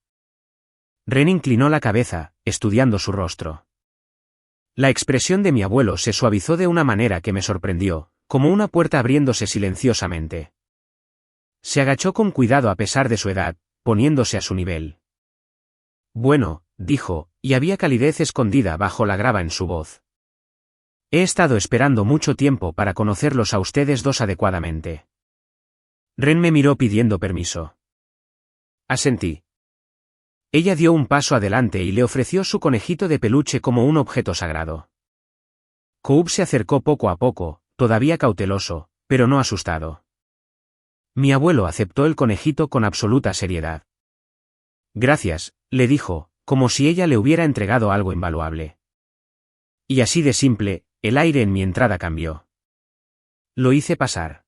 Ren inclinó la cabeza, estudiando su rostro. La expresión de mi abuelo se suavizó de una manera que me sorprendió, como una puerta abriéndose silenciosamente. Se agachó con cuidado a pesar de su edad, poniéndose a su nivel. Bueno, dijo, y había calidez escondida bajo la grava en su voz. He estado esperando mucho tiempo para conocerlos a ustedes dos adecuadamente. Ren me miró pidiendo permiso. Asentí. Ella dio un paso adelante y le ofreció su conejito de peluche como un objeto sagrado. Coop se acercó poco a poco, todavía cauteloso, pero no asustado. Mi abuelo aceptó el conejito con absoluta seriedad. Gracias, le dijo, como si ella le hubiera entregado algo invaluable. Y así de simple, el aire en mi entrada cambió. Lo hice pasar.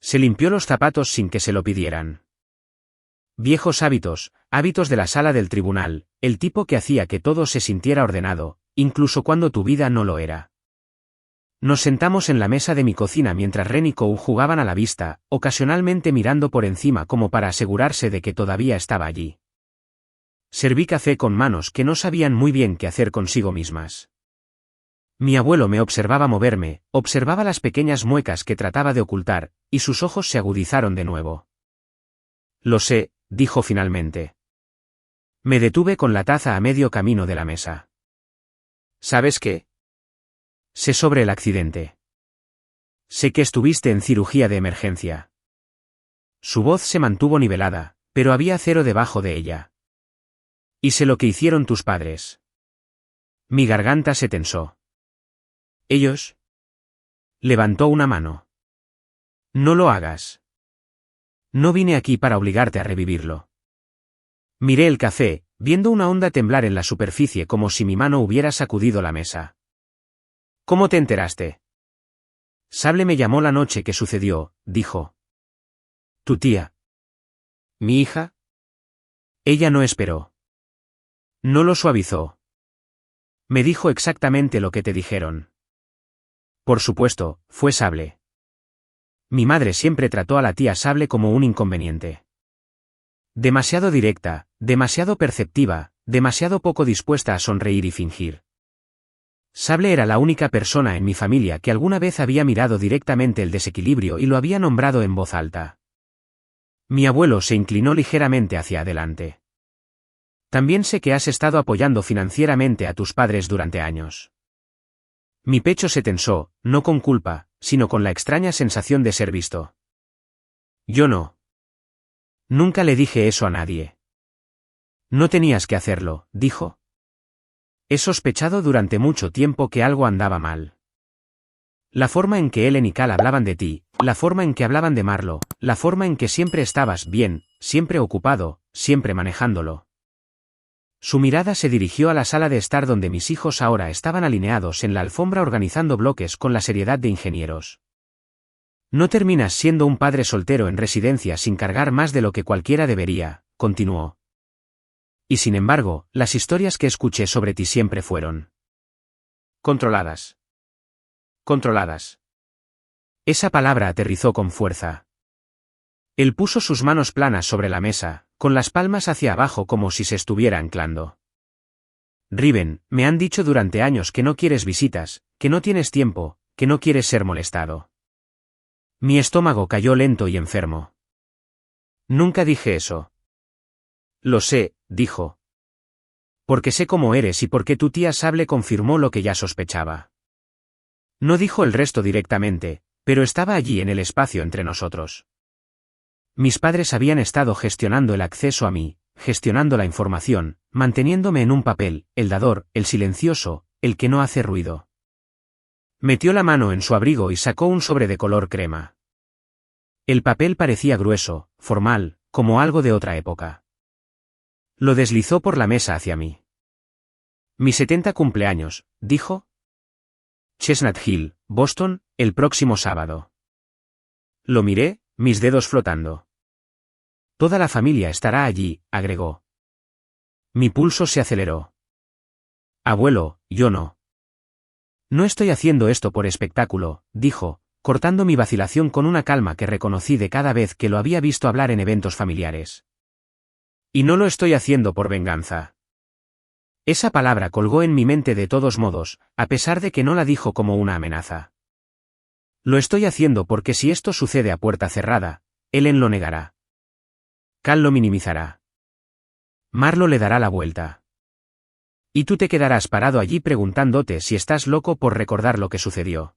Se limpió los zapatos sin que se lo pidieran. Viejos hábitos, hábitos de la sala del tribunal, el tipo que hacía que todo se sintiera ordenado, incluso cuando tu vida no lo era. Nos sentamos en la mesa de mi cocina mientras Ren y Coop jugaban a la vista, ocasionalmente mirando por encima como para asegurarse de que todavía estaba allí. Serví café con manos que no sabían muy bien qué hacer consigo mismas. Mi abuelo me observaba moverme, observaba las pequeñas muecas que trataba de ocultar, y sus ojos se agudizaron de nuevo. Lo sé, dijo finalmente. Me detuve con la taza a medio camino de la mesa. ¿Sabes qué? Sé sobre el accidente. Sé que estuviste en cirugía de emergencia. Su voz se mantuvo nivelada, pero había acero debajo de ella. Y sé lo que hicieron tus padres. Mi garganta se tensó. ¿Ellos? Levantó una mano. No lo hagas. No vine aquí para obligarte a revivirlo. Miré el café, viendo una onda temblar en la superficie como si mi mano hubiera sacudido la mesa. ¿Cómo te enteraste? Sable me llamó la noche que sucedió, dijo. ¿Tu tía? ¿Mi hija? Ella no esperó. No lo suavizó. Me dijo exactamente lo que te dijeron. Por supuesto, fue Sable. Mi madre siempre trató a la tía Sable como un inconveniente. Demasiado directa, demasiado perceptiva, demasiado poco dispuesta a sonreír y fingir. Sable era la única persona en mi familia que alguna vez había mirado directamente el desequilibrio y lo había nombrado en voz alta. Mi abuelo se inclinó ligeramente hacia adelante. También sé que has estado apoyando financieramente a tus padres durante años. Mi pecho se tensó, no con culpa, sino con la extraña sensación de ser visto. Yo no. Nunca le dije eso a nadie. No tenías que hacerlo, dijo. He sospechado durante mucho tiempo que algo andaba mal. La forma en que Ellen y Cal hablaban de ti, la forma en que hablaban de Marlo, la forma en que siempre estabas bien, siempre ocupado, siempre manejándolo. Su mirada se dirigió a la sala de estar donde mis hijos ahora estaban alineados en la alfombra organizando bloques con la seriedad de ingenieros. No terminas siendo un padre soltero en residencia sin cargar más de lo que cualquiera debería, continuó. Y sin embargo, las historias que escuché sobre ti siempre fueron controladas. Controladas. Esa palabra aterrizó con fuerza. Él puso sus manos planas sobre la mesa, con las palmas hacia abajo como si se estuviera anclando. Riven, me han dicho durante años que no quieres visitas, que no tienes tiempo, que no quieres ser molestado. Mi estómago cayó lento y enfermo. Nunca dije eso. Lo sé, dijo. Porque sé cómo eres y porque tu tía Sable confirmó lo que ya sospechaba. No dijo el resto directamente, pero estaba allí en el espacio entre nosotros. Mis padres habían estado gestionando el acceso a mí, gestionando la información, manteniéndome en un papel, el dador, el silencioso, el que no hace ruido. Metió la mano en su abrigo y sacó un sobre de color crema. El papel parecía grueso, formal, como algo de otra época. Lo deslizó por la mesa hacia mí. Mi 70 cumpleaños, dijo. Chestnut Hill, Boston, el próximo sábado. Lo miré, mis dedos flotando. Toda la familia estará allí, agregó. Mi pulso se aceleró. Abuelo, yo no. No estoy haciendo esto por espectáculo, dijo, cortando mi vacilación con una calma que reconocí de cada vez que lo había visto hablar en eventos familiares. Y no lo estoy haciendo por venganza. Esa palabra colgó en mi mente de todos modos, a pesar de que no la dijo como una amenaza. Lo estoy haciendo porque si esto sucede a puerta cerrada, Ellen lo negará. Cal lo minimizará. Marlo le dará la vuelta. Y tú te quedarás parado allí preguntándote si estás loco por recordar lo que sucedió.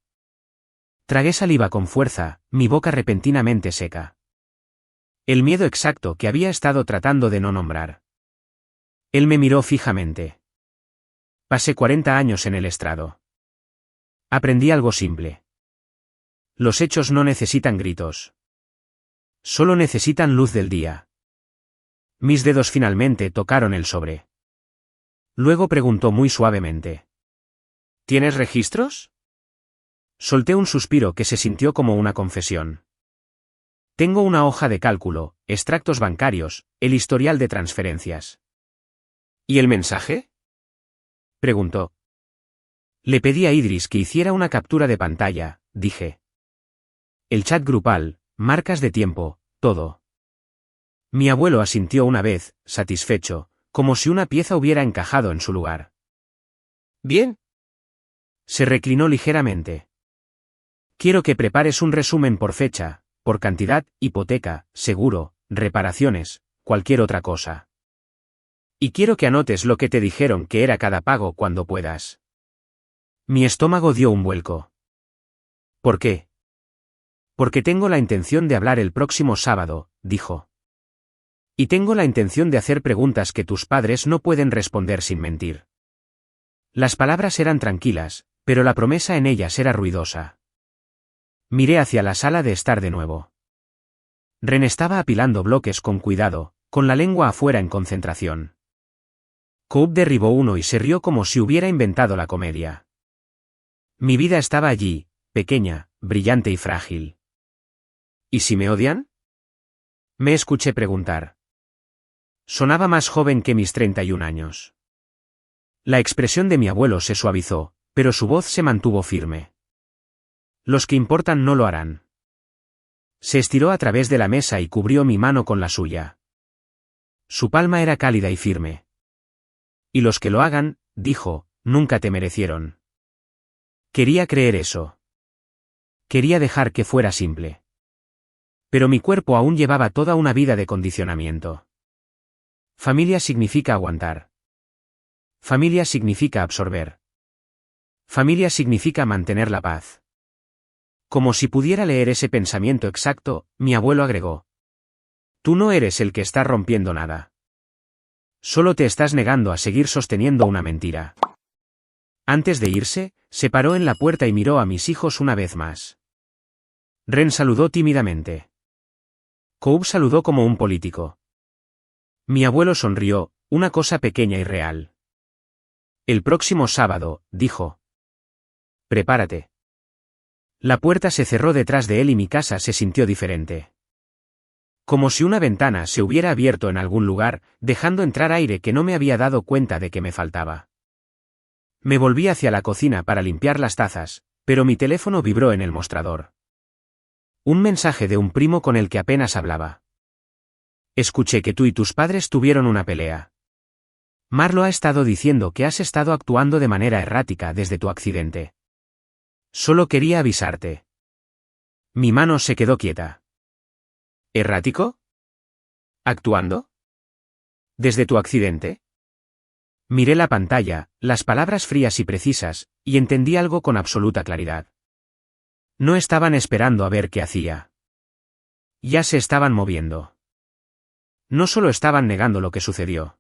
Tragué saliva con fuerza, mi boca repentinamente seca. El miedo exacto que había estado tratando de no nombrar. Él me miró fijamente. Pasé 40 años en el estrado. Aprendí algo simple. Los hechos no necesitan gritos. Solo necesitan luz del día. Mis dedos finalmente tocaron el sobre. Luego preguntó muy suavemente. ¿Tienes registros? Solté un suspiro que se sintió como una confesión. Tengo una hoja de cálculo, extractos bancarios, el historial de transferencias. ¿Y el mensaje? Preguntó. Le pedí a Idris que hiciera una captura de pantalla, dije. El chat grupal, marcas de tiempo, todo. Mi abuelo asintió una vez, satisfecho, como si una pieza hubiera encajado en su lugar. Bien. Se reclinó ligeramente. Quiero que prepares un resumen por fecha, por cantidad, hipoteca, seguro, reparaciones, cualquier otra cosa. Y quiero que anotes lo que te dijeron que era cada pago cuando puedas. Mi estómago dio un vuelco. ¿Por qué? Porque tengo la intención de hablar el próximo sábado, dijo. Y tengo la intención de hacer preguntas que tus padres no pueden responder sin mentir. Las palabras eran tranquilas, pero la promesa en ellas era ruidosa. Miré hacia la sala de estar de nuevo. Ren estaba apilando bloques con cuidado, con la lengua afuera en concentración. Coop derribó uno y se rió como si hubiera inventado la comedia. Mi vida estaba allí, pequeña, brillante y frágil. ¿Y si me odian? Me escuché preguntar. Sonaba más joven que mis 31 años. La expresión de mi abuelo se suavizó, pero su voz se mantuvo firme. Los que importan no lo harán. Se estiró a través de la mesa y cubrió mi mano con la suya. Su palma era cálida y firme. Y los que lo hagan, dijo, nunca te merecieron. Quería creer eso. Quería dejar que fuera simple. Pero mi cuerpo aún llevaba toda una vida de condicionamiento. Familia significa aguantar. Familia significa absorber. Familia significa mantener la paz. Como si pudiera leer ese pensamiento exacto, mi abuelo agregó. Tú no eres el que está rompiendo nada. Solo te estás negando a seguir sosteniendo una mentira. Antes de irse, se paró en la puerta y miró a mis hijos una vez más. Ren saludó tímidamente. Cobb saludó como un político. Mi abuelo sonrió, una cosa pequeña y real. El próximo sábado, dijo. Prepárate. La puerta se cerró detrás de él y mi casa se sintió diferente. Como si una ventana se hubiera abierto en algún lugar, dejando entrar aire que no me había dado cuenta de que me faltaba. Me volví hacia la cocina para limpiar las tazas, pero mi teléfono vibró en el mostrador. Un mensaje de un primo con el que apenas hablaba. Escuché que tú y tus padres tuvieron una pelea. Marlo ha estado diciendo que has estado actuando de manera errática desde tu accidente. Solo quería avisarte. Mi mano se quedó quieta. ¿Errático? ¿Actuando? ¿Desde tu accidente? Miré la pantalla, las palabras frías y precisas, y entendí algo con absoluta claridad. No estaban esperando a ver qué hacía. Ya se estaban moviendo. No solo estaban negando lo que sucedió.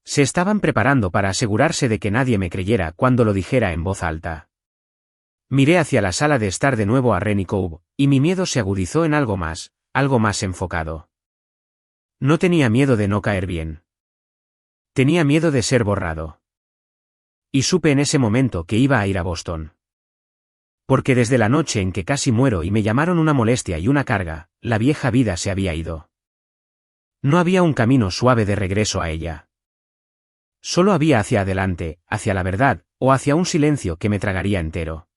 Se estaban preparando para asegurarse de que nadie me creyera cuando lo dijera en voz alta. Miré hacia la sala de estar de nuevo a Ren y Cobb, y mi miedo se agudizó en algo más enfocado. No tenía miedo de no caer bien. Tenía miedo de ser borrado. Y supe en ese momento que iba a ir a Boston. Porque desde la noche en que casi muero y me llamaron una molestia y una carga, la vieja vida se había ido. No había un camino suave de regreso a ella. Solo había hacia adelante, hacia la verdad, o hacia un silencio que me tragaría entero.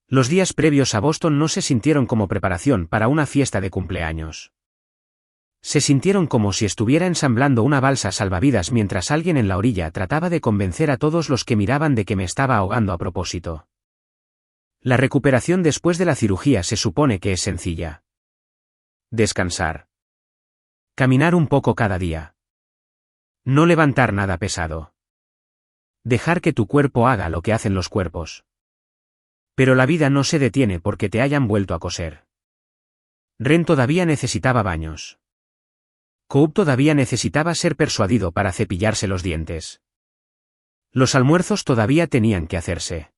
Los días previos a Boston no se sintieron como preparación para una fiesta de cumpleaños. Se sintieron como si estuviera ensamblando una balsa salvavidas mientras alguien en la orilla trataba de convencer a todos los que miraban de que me estaba ahogando a propósito. La recuperación después de la cirugía se supone que es sencilla. Descansar. Caminar un poco cada día. No levantar nada pesado. Dejar que tu cuerpo haga lo que hacen los cuerpos. Pero la vida no se detiene porque te hayan vuelto a coser. Ren todavía necesitaba baños. Cobb todavía necesitaba ser persuadido para cepillarse los dientes. Los almuerzos todavía tenían que hacerse.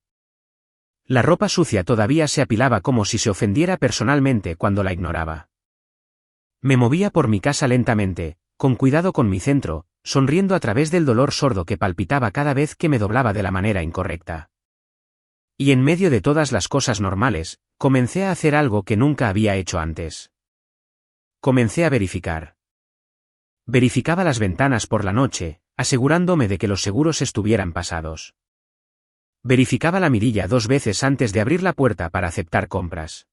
La ropa sucia todavía se apilaba como si se ofendiera personalmente cuando la ignoraba. Me movía por mi casa lentamente, con cuidado con mi centro, sonriendo a través del dolor sordo que palpitaba cada vez que me doblaba de la manera incorrecta. Y en medio de todas las cosas normales, comencé a hacer algo que nunca había hecho antes. Comencé a verificar. Verificaba las ventanas por la noche, asegurándome de que los seguros estuvieran pasados. Verificaba la mirilla 2 veces antes de abrir la puerta para aceptar compras.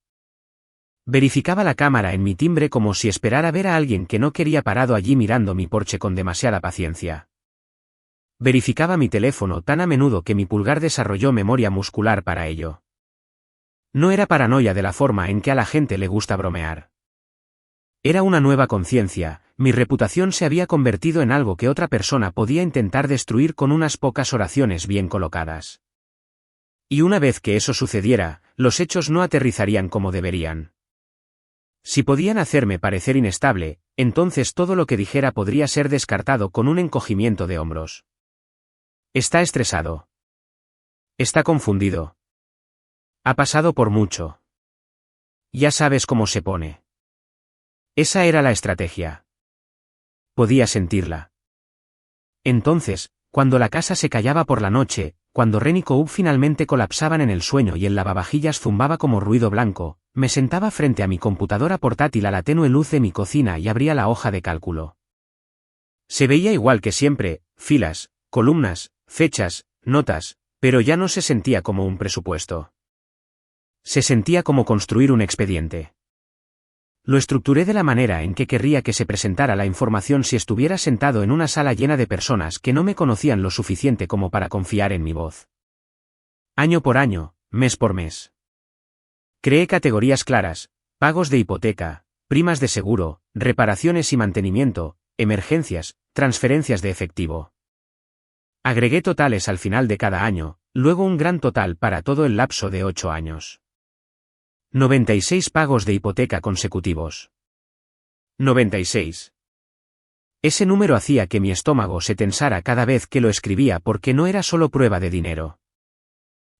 Verificaba la cámara en mi timbre como si esperara ver a alguien que no quería parado allí mirando mi porche con demasiada paciencia. Verificaba mi teléfono tan a menudo que mi pulgar desarrolló memoria muscular para ello. No era paranoia de la forma en que a la gente le gusta bromear. Era una nueva conciencia, mi reputación se había convertido en algo que otra persona podía intentar destruir con unas pocas oraciones bien colocadas. Y una vez que eso sucediera, los hechos no aterrizarían como deberían. Si podían hacerme parecer inestable, entonces todo lo que dijera podría ser descartado con un encogimiento de hombros. Está estresado. Está confundido. Ha pasado por mucho. Ya sabes cómo se pone. Esa era la estrategia. Podía sentirla. Entonces, cuando la casa se callaba por la noche, cuando Ren y Cobb finalmente colapsaban en el sueño y el lavavajillas zumbaba como ruido blanco, me sentaba frente a mi computadora portátil a la tenue luz de mi cocina y abría la hoja de cálculo. Se veía igual que siempre, filas, columnas, fechas, notas, pero ya no se sentía como un presupuesto. Se sentía como construir un expediente. Lo estructuré de la manera en que querría que se presentara la información si estuviera sentado en una sala llena de personas que no me conocían lo suficiente como para confiar en mi voz. Año por año, mes por mes. Creé categorías claras: pagos de hipoteca, primas de seguro, reparaciones y mantenimiento, emergencias, transferencias de efectivo. Agregué totales al final de cada año, luego un gran total para todo el lapso de 8 años. 96 pagos de hipoteca consecutivos. 96. Ese número hacía que mi estómago se tensara cada vez que lo escribía porque no era solo prueba de dinero.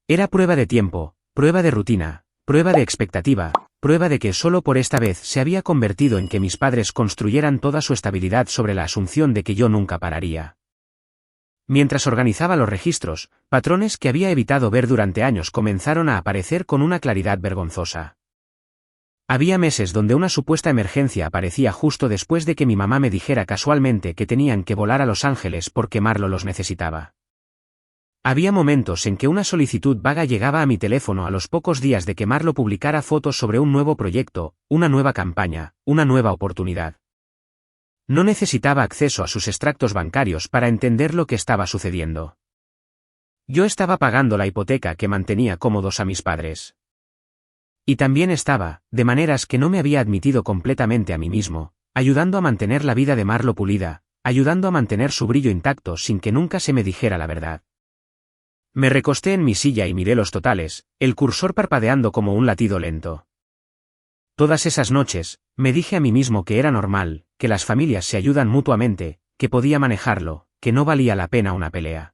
Era prueba de tiempo, prueba de rutina, prueba de expectativa, prueba de que solo por esta vez se había convertido en que mis padres construyeran toda su estabilidad sobre la asunción de que yo nunca pararía. Mientras organizaba los registros, patrones que había evitado ver durante años comenzaron a aparecer con una claridad vergonzosa. Había meses donde una supuesta emergencia aparecía justo después de que mi mamá me dijera casualmente que tenían que volar a Los Ángeles porque Marlo los necesitaba. Había momentos en que una solicitud vaga llegaba a mi teléfono a los pocos días de que Marlo publicara fotos sobre un nuevo proyecto, una nueva campaña, una nueva oportunidad. No necesitaba acceso a sus extractos bancarios para entender lo que estaba sucediendo. Yo estaba pagando la hipoteca que mantenía cómodos a mis padres. Y también estaba, de maneras que no me había admitido completamente a mí mismo, ayudando a mantener la vida de Marlo pulida, ayudando a mantener su brillo intacto sin que nunca se me dijera la verdad. Me recosté en mi silla y miré los totales, el cursor parpadeando como un latido lento. Todas esas noches, me dije a mí mismo que era normal, que las familias se ayudan mutuamente, que podía manejarlo, que no valía la pena una pelea.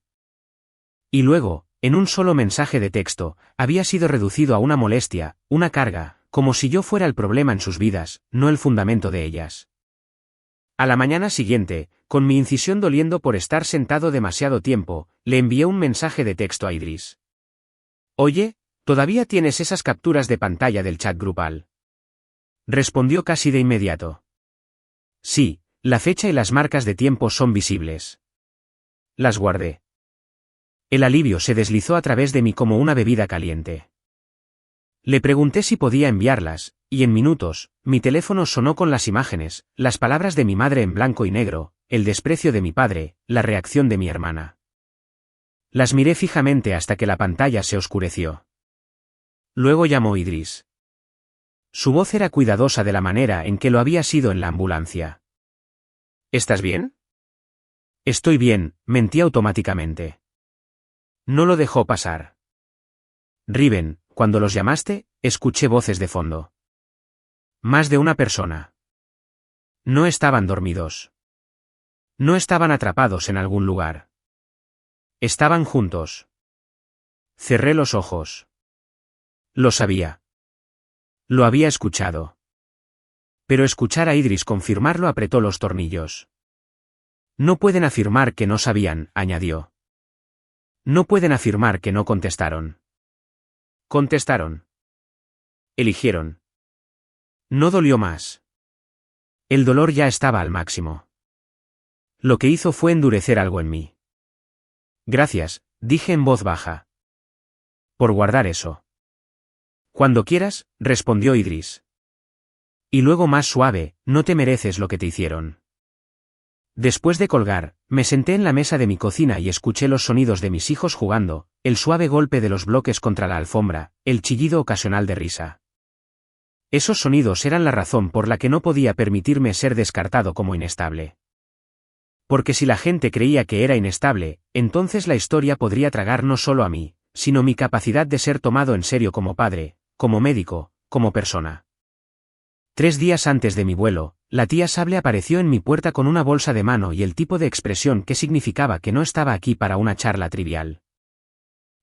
Y luego, en un solo mensaje de texto, había sido reducido a una molestia, una carga, como si yo fuera el problema en sus vidas, no el fundamento de ellas. A la mañana siguiente, con mi incisión doliendo por estar sentado demasiado tiempo, le envié un mensaje de texto a Idris. Oye, ¿todavía tienes esas capturas de pantalla del chat grupal? Respondió casi de inmediato. Sí, la fecha y las marcas de tiempo son visibles. Las guardé. El alivio se deslizó a través de mí como una bebida caliente. Le pregunté si podía enviarlas, y en minutos, mi teléfono sonó con las imágenes, las palabras de mi madre en blanco y negro, el desprecio de mi padre, la reacción de mi hermana. Las miré fijamente hasta que la pantalla se oscureció. Luego llamó Idris. Su voz era cuidadosa de la manera en que lo había sido en la ambulancia. ¿Estás bien? Estoy bien, mentí automáticamente. No lo dejó pasar. Riven, cuando los llamaste, escuché voces de fondo. Más de una persona. No estaban dormidos. No estaban atrapados en algún lugar. Estaban juntos. Cerré los ojos. Lo sabía. Lo había escuchado. Pero escuchar a Idris confirmarlo apretó los tornillos. No pueden afirmar que no sabían, añadió. No pueden afirmar que no contestaron. Contestaron. Eligieron. No dolió más. El dolor ya estaba al máximo. Lo que hizo fue endurecer algo en mí. Gracias, dije en voz baja. Por guardar eso. Cuando quieras, respondió Idris. Y luego más suave, no te mereces lo que te hicieron. Después de colgar, me senté en la mesa de mi cocina y escuché los sonidos de mis hijos jugando, el suave golpe de los bloques contra la alfombra, el chillido ocasional de risa. Esos sonidos eran la razón por la que no podía permitirme ser descartado como inestable. Porque si la gente creía que era inestable, entonces la historia podría tragar no solo a mí, sino mi capacidad de ser tomado en serio como padre, como médico, como persona. 3 días antes de mi vuelo, la tía Sable apareció en mi puerta con una bolsa de mano y el tipo de expresión que significaba que no estaba aquí para una charla trivial.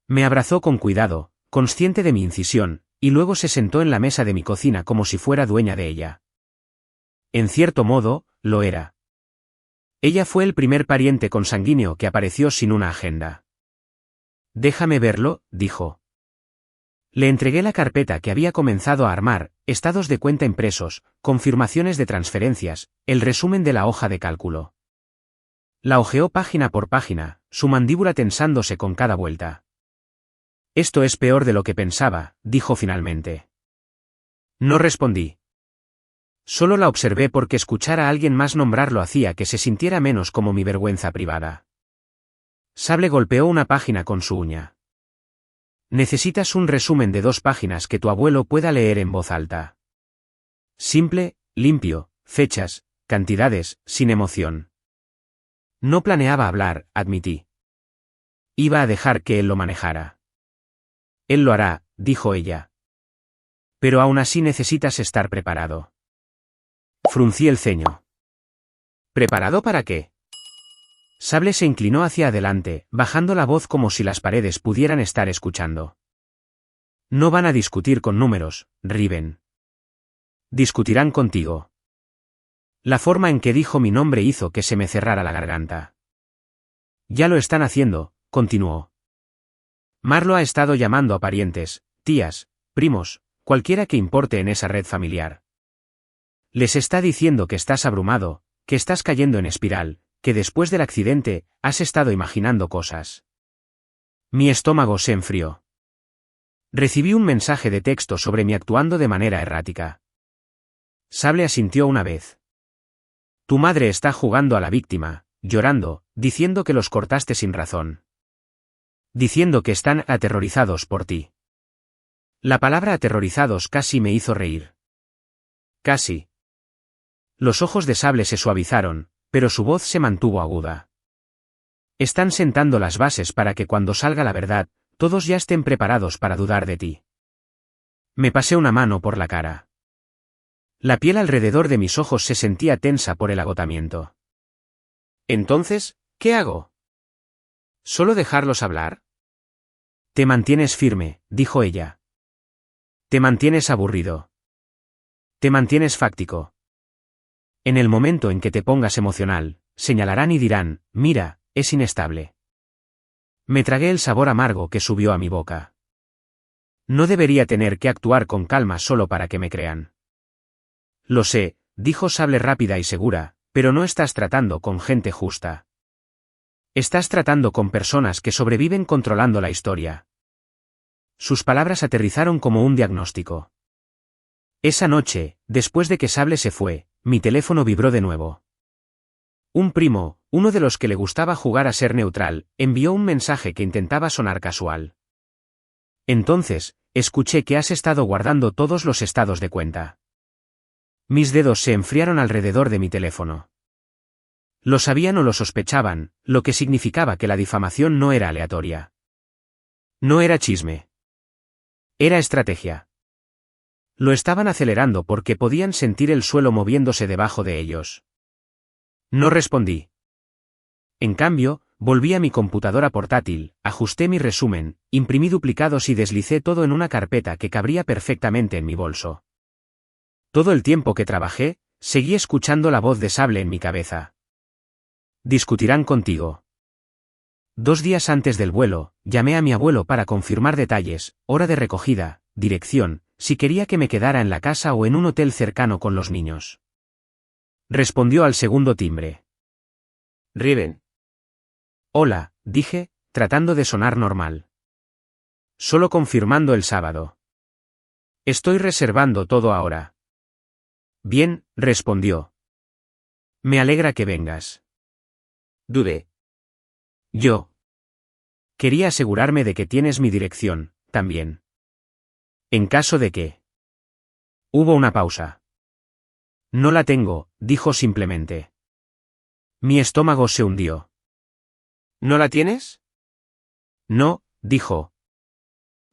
Me abrazó con cuidado, consciente de mi incisión, y luego se sentó en la mesa de mi cocina como si fuera dueña de ella. En cierto modo, lo era. Ella fue el primer pariente consanguíneo que apareció sin una agenda. Déjame verlo, dijo. Le entregué la carpeta que había comenzado a armar, estados de cuenta impresos, confirmaciones de transferencias, el resumen de la hoja de cálculo. La hojeó página por página, su mandíbula tensándose con cada vuelta. Esto es peor de lo que pensaba, dijo finalmente. No respondí. Solo la observé porque escuchar a alguien más nombrarlo hacía que se sintiera menos como mi vergüenza privada. Sable golpeó una página con su uña. Necesitas un resumen de 2 páginas que tu abuelo pueda leer en voz alta. Simple, limpio, fechas, cantidades, sin emoción. No planeaba hablar, admití. Iba a dejar que él lo manejara. Él lo hará, dijo ella. Pero aún así necesitas estar preparado. Fruncí el ceño. ¿Preparado para qué? Sable se inclinó hacia adelante, bajando la voz como si las paredes pudieran estar escuchando. No van a discutir con números, Riven. Discutirán contigo. La forma en que dijo mi nombre hizo que se me cerrara la garganta. Ya lo están haciendo, continuó. Marlo ha estado llamando a parientes, tías, primos, cualquiera que importe en esa red familiar. Les está diciendo que estás abrumado, que estás cayendo en espiral, que después del accidente, has estado imaginando cosas. Mi estómago se enfrió. Recibí un mensaje de texto sobre mí actuando de manera errática. Sable asintió una vez. Tu madre está jugando a la víctima, llorando, diciendo que los cortaste sin razón. Diciendo que están aterrorizados por ti. La palabra aterrorizados casi me hizo reír. Casi. Los ojos de Sable se suavizaron, pero su voz se mantuvo aguda. Están sentando las bases para que cuando salga la verdad, todos ya estén preparados para dudar de ti. Me pasé una mano por la cara. La piel alrededor de mis ojos se sentía tensa por el agotamiento. Entonces, ¿qué hago? ¿Solo dejarlos hablar? Te mantienes firme, dijo ella. Te mantienes aburrido. Te mantienes fáctico. En el momento en que te pongas emocional, señalarán y dirán, mira, es inestable. Me tragué el sabor amargo que subió a mi boca. No debería tener que actuar con calma solo para que me crean. Lo sé, dijo Sable rápida y segura, pero no estás tratando con gente justa. Estás tratando con personas que sobreviven controlando la historia. Sus palabras aterrizaron como un diagnóstico. Esa noche, después de que Sable se fue, mi teléfono vibró de nuevo. Un primo, uno de los que le gustaba jugar a ser neutral, envió un mensaje que intentaba sonar casual. Entonces, escuché que has estado guardando todos los estados de cuenta. Mis dedos se enfriaron alrededor de mi teléfono. Lo sabían o lo sospechaban, lo que significaba que la difamación no era aleatoria. No era chisme. Era estrategia. Lo estaban acelerando porque podían sentir el suelo moviéndose debajo de ellos. No respondí. En cambio, volví a mi computadora portátil, ajusté mi resumen, imprimí duplicados y deslicé todo en una carpeta que cabría perfectamente en mi bolso. Todo el tiempo que trabajé, seguí escuchando la voz de Sable en mi cabeza. Discutirán contigo. 2 días antes del vuelo, llamé a mi abuelo para confirmar detalles, hora de recogida, dirección, si quería que me quedara en la casa o en un hotel cercano con los niños. Respondió al segundo timbre. Riven. Hola, dije, tratando de sonar normal. Solo confirmando el sábado. Estoy reservando todo ahora. Bien, respondió. Me alegra que vengas. Dudé. Yo. Quería asegurarme de que tienes mi dirección, también. En caso de que. Hubo una pausa. No la tengo, dijo simplemente. Mi estómago se hundió. ¿No la tienes? No, dijo.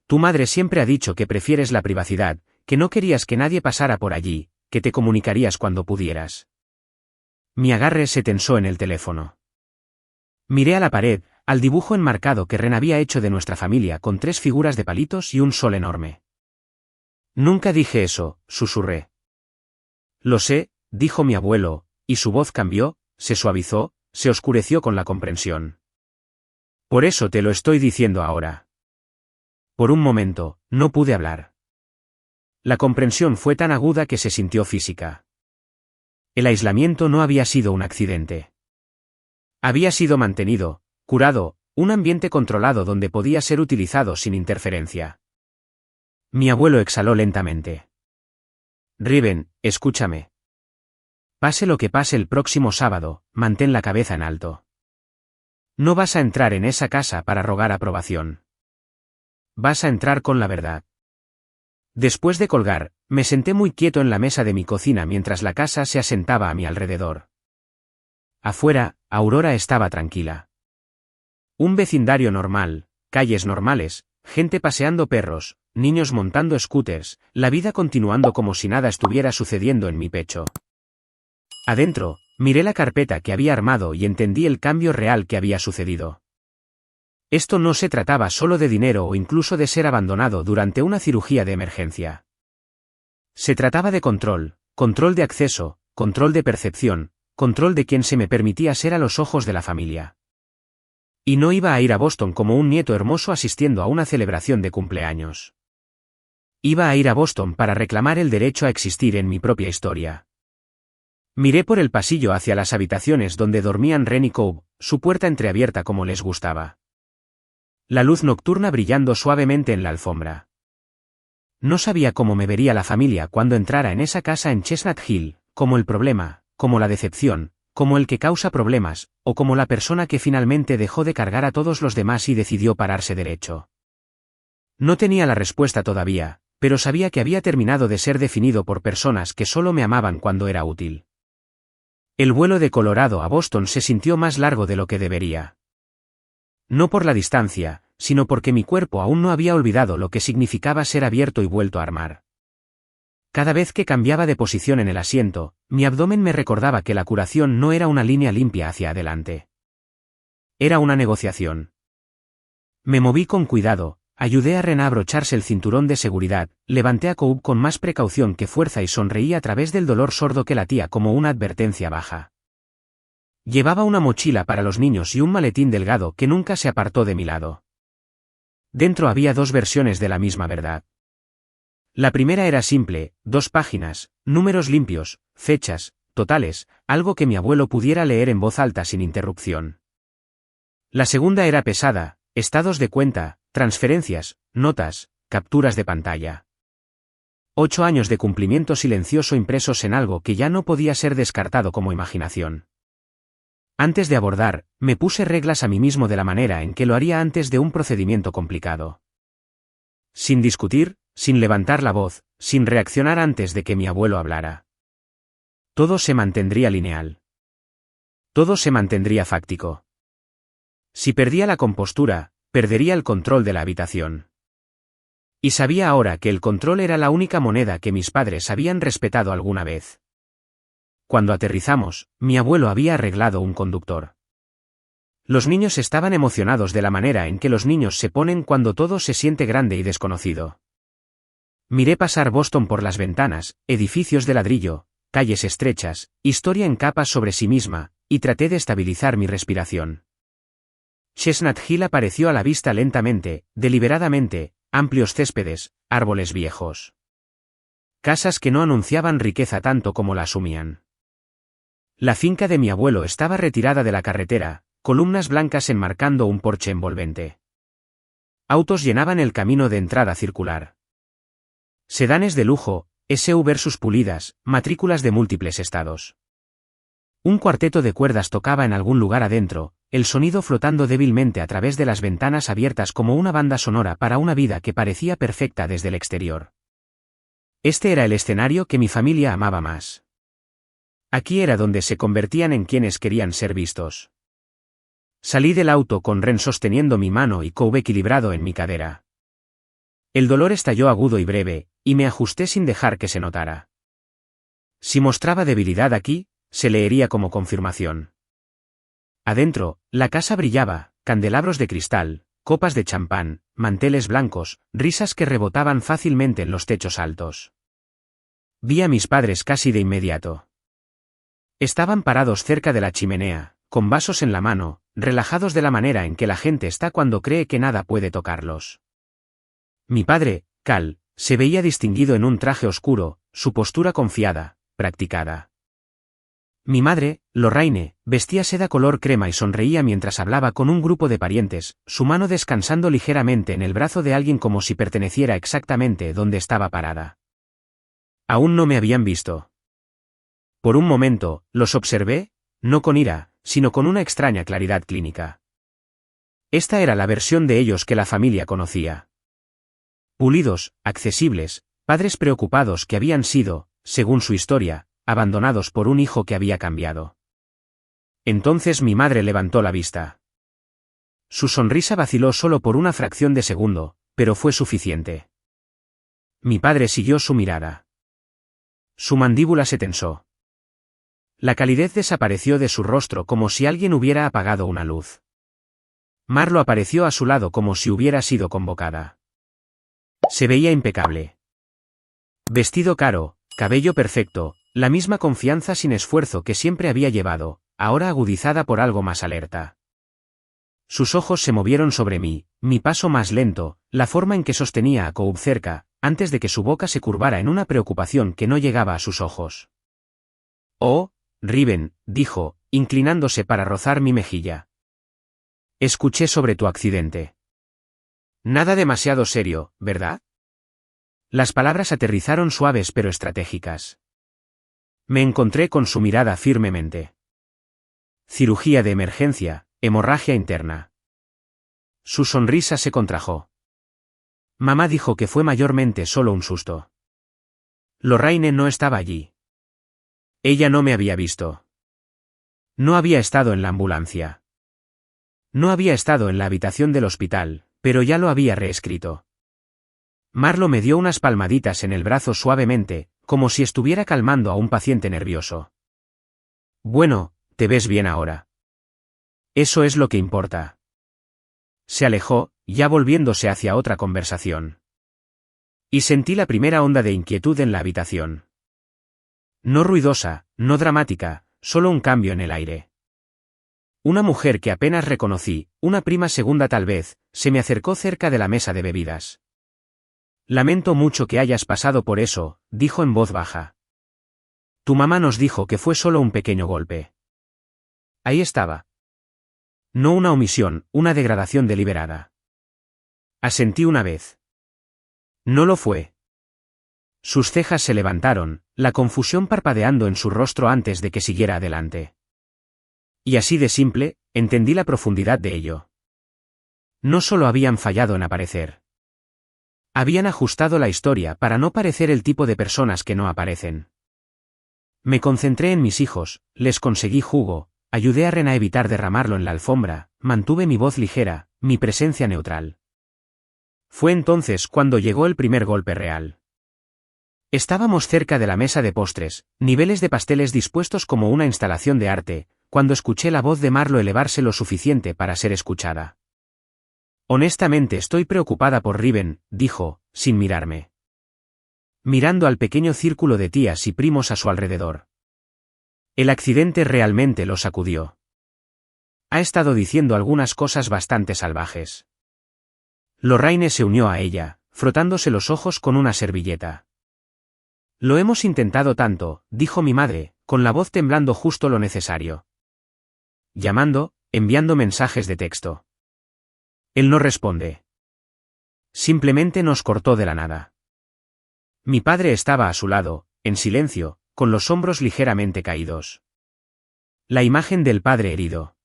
Tu madre siempre ha dicho que prefieres la privacidad, que no querías que nadie pasara por allí, que te comunicarías cuando pudieras. Mi agarre se tensó en el teléfono. Miré a la pared, al dibujo enmarcado que Ren había hecho de nuestra familia con 3 figuras de palitos y un sol enorme. Nunca dije eso, susurré. Lo sé, dijo mi abuelo, y su voz cambió, se suavizó, se oscureció con la comprensión. Por eso te lo estoy diciendo ahora. Por un momento, no pude hablar. La comprensión fue tan aguda que se sintió física. El aislamiento no había sido un accidente. Había sido mantenido, curado, un ambiente controlado donde podía ser utilizado sin interferencia. Mi abuelo exhaló lentamente. Riven, escúchame. Pase lo que pase el próximo sábado, mantén la cabeza en alto. No vas a entrar en esa casa para rogar aprobación. Vas a entrar con la verdad. Después de colgar, me senté muy quieto en la mesa de mi cocina mientras la casa se asentaba a mi alrededor. Afuera, Aurora estaba tranquila. Un vecindario normal, calles normales, gente paseando perros, niños montando scooters, la vida continuando como si nada estuviera sucediendo en mi pecho. Adentro, miré la carpeta que había armado y entendí el cambio real que había sucedido. Esto no se trataba solo de dinero o incluso de ser abandonado durante una cirugía de emergencia. Se trataba de control, control de acceso, control de percepción, control de quien se me permitía ser a los ojos de la familia. Y no iba a ir a Boston como un nieto hermoso asistiendo a una celebración de cumpleaños. Iba a ir a Boston para reclamar el derecho a existir en mi propia historia. Miré por el pasillo hacia las habitaciones donde dormían Ren y Cobb, su puerta entreabierta como les gustaba. La luz nocturna brillando suavemente en la alfombra. No sabía cómo me vería la familia cuando entrara en esa casa en Chestnut Hill, como el problema, como la decepción, como el que causa problemas, o como la persona que finalmente dejó de cargar a todos los demás y decidió pararse derecho. No tenía la respuesta todavía, pero sabía que había terminado de ser definido por personas que solo me amaban cuando era útil. El vuelo de Colorado a Boston se sintió más largo de lo que debería. No por la distancia, sino porque mi cuerpo aún no había olvidado lo que significaba ser abierto y vuelto a armar. Cada vez que cambiaba de posición en el asiento, mi abdomen me recordaba que la curación no era una línea limpia hacia adelante. Era una negociación. Me moví con cuidado, ayudé a Ren a abrocharse el cinturón de seguridad, levanté a Cobb con más precaución que fuerza y sonreí a través del dolor sordo que latía como una advertencia baja. Llevaba una mochila para los niños y un maletín delgado que nunca se apartó de mi lado. Dentro había dos versiones de la misma verdad. La primera era simple, 2 páginas, números limpios, fechas, totales, algo que mi abuelo pudiera leer en voz alta sin interrupción. La segunda era pesada, estados de cuenta, transferencias, notas, capturas de pantalla. 8 años de cumplimiento silencioso impresos en algo que ya no podía ser descartado como imaginación. Antes de abordar, me puse reglas a mí mismo de la manera en que lo haría antes de un procedimiento complicado. Sin discutir, sin levantar la voz, sin reaccionar antes de que mi abuelo hablara. Todo se mantendría lineal. Todo se mantendría fáctico. Si perdía la compostura, perdería el control de la habitación. Y sabía ahora que el control era la única moneda que mis padres habían respetado alguna vez. Cuando aterrizamos, mi abuelo había arreglado un conductor. Los niños estaban emocionados de la manera en que los niños se ponen cuando todo se siente grande y desconocido. Miré pasar Boston por las ventanas, edificios de ladrillo, calles estrechas, historia en capas sobre sí misma, y traté de estabilizar mi respiración. Chestnut Hill apareció a la vista lentamente, deliberadamente, amplios céspedes, árboles viejos. Casas que no anunciaban riqueza tanto como la asumían. La finca de mi abuelo estaba retirada de la carretera, columnas blancas enmarcando un porche envolvente. Autos llenaban el camino de entrada circular. Sedanes de lujo, SUVs pulidas, matrículas de múltiples estados. Un cuarteto de cuerdas tocaba en algún lugar adentro, el sonido flotando débilmente a través de las ventanas abiertas como una banda sonora para una vida que parecía perfecta desde el exterior. Este era el escenario que mi familia amaba más. Aquí era donde se convertían en quienes querían ser vistos. Salí del auto con Ren sosteniendo mi mano y Cobb equilibrado en mi cadera. El dolor estalló agudo y breve, y me ajusté sin dejar que se notara. Si mostraba debilidad aquí, se leería como confirmación. Adentro, la casa brillaba, candelabros de cristal, copas de champán, manteles blancos, risas que rebotaban fácilmente en los techos altos. Vi a mis padres casi de inmediato. Estaban parados cerca de la chimenea, con vasos en la mano, relajados de la manera en que la gente está cuando cree que nada puede tocarlos. Mi padre, Cal, se veía distinguido en un traje oscuro, su postura confiada, practicada. Mi madre, Lorraine, vestía seda color crema y sonreía mientras hablaba con un grupo de parientes, su mano descansando ligeramente en el brazo de alguien como si perteneciera exactamente donde estaba parada. Aún no me habían visto. Por un momento, los observé, no con ira, sino con una extraña claridad clínica. Esta era la versión de ellos que la familia conocía. Pulidos, accesibles, padres preocupados que habían sido, según su historia, abandonados por un hijo que había cambiado. Entonces mi madre levantó la vista. Su sonrisa vaciló solo por una fracción de segundo, pero fue suficiente. Mi padre siguió su mirada. Su mandíbula se tensó. La calidez desapareció de su rostro como si alguien hubiera apagado una luz. Marlo apareció a su lado como si hubiera sido convocada. Se veía impecable. Vestido caro, cabello perfecto, la misma confianza sin esfuerzo que siempre había llevado, ahora agudizada por algo más alerta. Sus ojos se movieron sobre mí, mi paso más lento, la forma en que sostenía a Cobb cerca, antes de que su boca se curvara en una preocupación que no llegaba a sus ojos. «Oh, Riven», dijo, inclinándose para rozar mi mejilla. «Escuché sobre tu accidente. Nada demasiado serio, ¿verdad?» Las palabras aterrizaron suaves pero estratégicas. Me encontré con su mirada firmemente. Cirugía de emergencia, hemorragia interna. Su sonrisa se contrajo. Mamá dijo que fue mayormente solo un susto. Lorraine no estaba allí. Ella no me había visto. No había estado en la ambulancia. No había estado en la habitación del hospital, pero ya lo había reescrito. Marlo me dio unas palmaditas en el brazo suavemente, como si estuviera calmando a un paciente nervioso. Bueno, te ves bien ahora. Eso es lo que importa. Se alejó, ya volviéndose hacia otra conversación. Y sentí la primera onda de inquietud en la habitación. No ruidosa, no dramática, solo un cambio en el aire. Una mujer que apenas reconocí, una prima segunda tal vez, se me acercó cerca de la mesa de bebidas. Lamento mucho que hayas pasado por eso, dijo en voz baja. Tu mamá nos dijo que fue solo un pequeño golpe. Ahí estaba. No una omisión, una degradación deliberada. Asentí una vez. No lo fue. Sus cejas se levantaron, la confusión parpadeando en su rostro antes de que siguiera adelante. Y así de simple, entendí la profundidad de ello. No solo habían fallado en aparecer. Habían ajustado la historia para no parecer el tipo de personas que no aparecen. Me concentré en mis hijos, les conseguí jugo, ayudé a Ren a evitar derramarlo en la alfombra, mantuve mi voz ligera, mi presencia neutral. Fue entonces cuando llegó el primer golpe real. Estábamos cerca de la mesa de postres, niveles de pasteles dispuestos como una instalación de arte, cuando escuché la voz de Marlo elevarse lo suficiente para ser escuchada. Honestamente estoy preocupada por Riven, dijo, sin mirarme. Mirando al pequeño círculo de tías y primos a su alrededor. El accidente realmente lo sacudió. Ha estado diciendo algunas cosas bastante salvajes. Lorraine se unió a ella, frotándose los ojos con una servilleta. Lo hemos intentado tanto, dijo mi madre, con la voz temblando justo lo necesario. Llamando, enviando mensajes de texto. Él no responde. Simplemente nos cortó de la nada. Mi padre estaba a su lado, en silencio, con los hombros ligeramente caídos. La imagen del padre herido.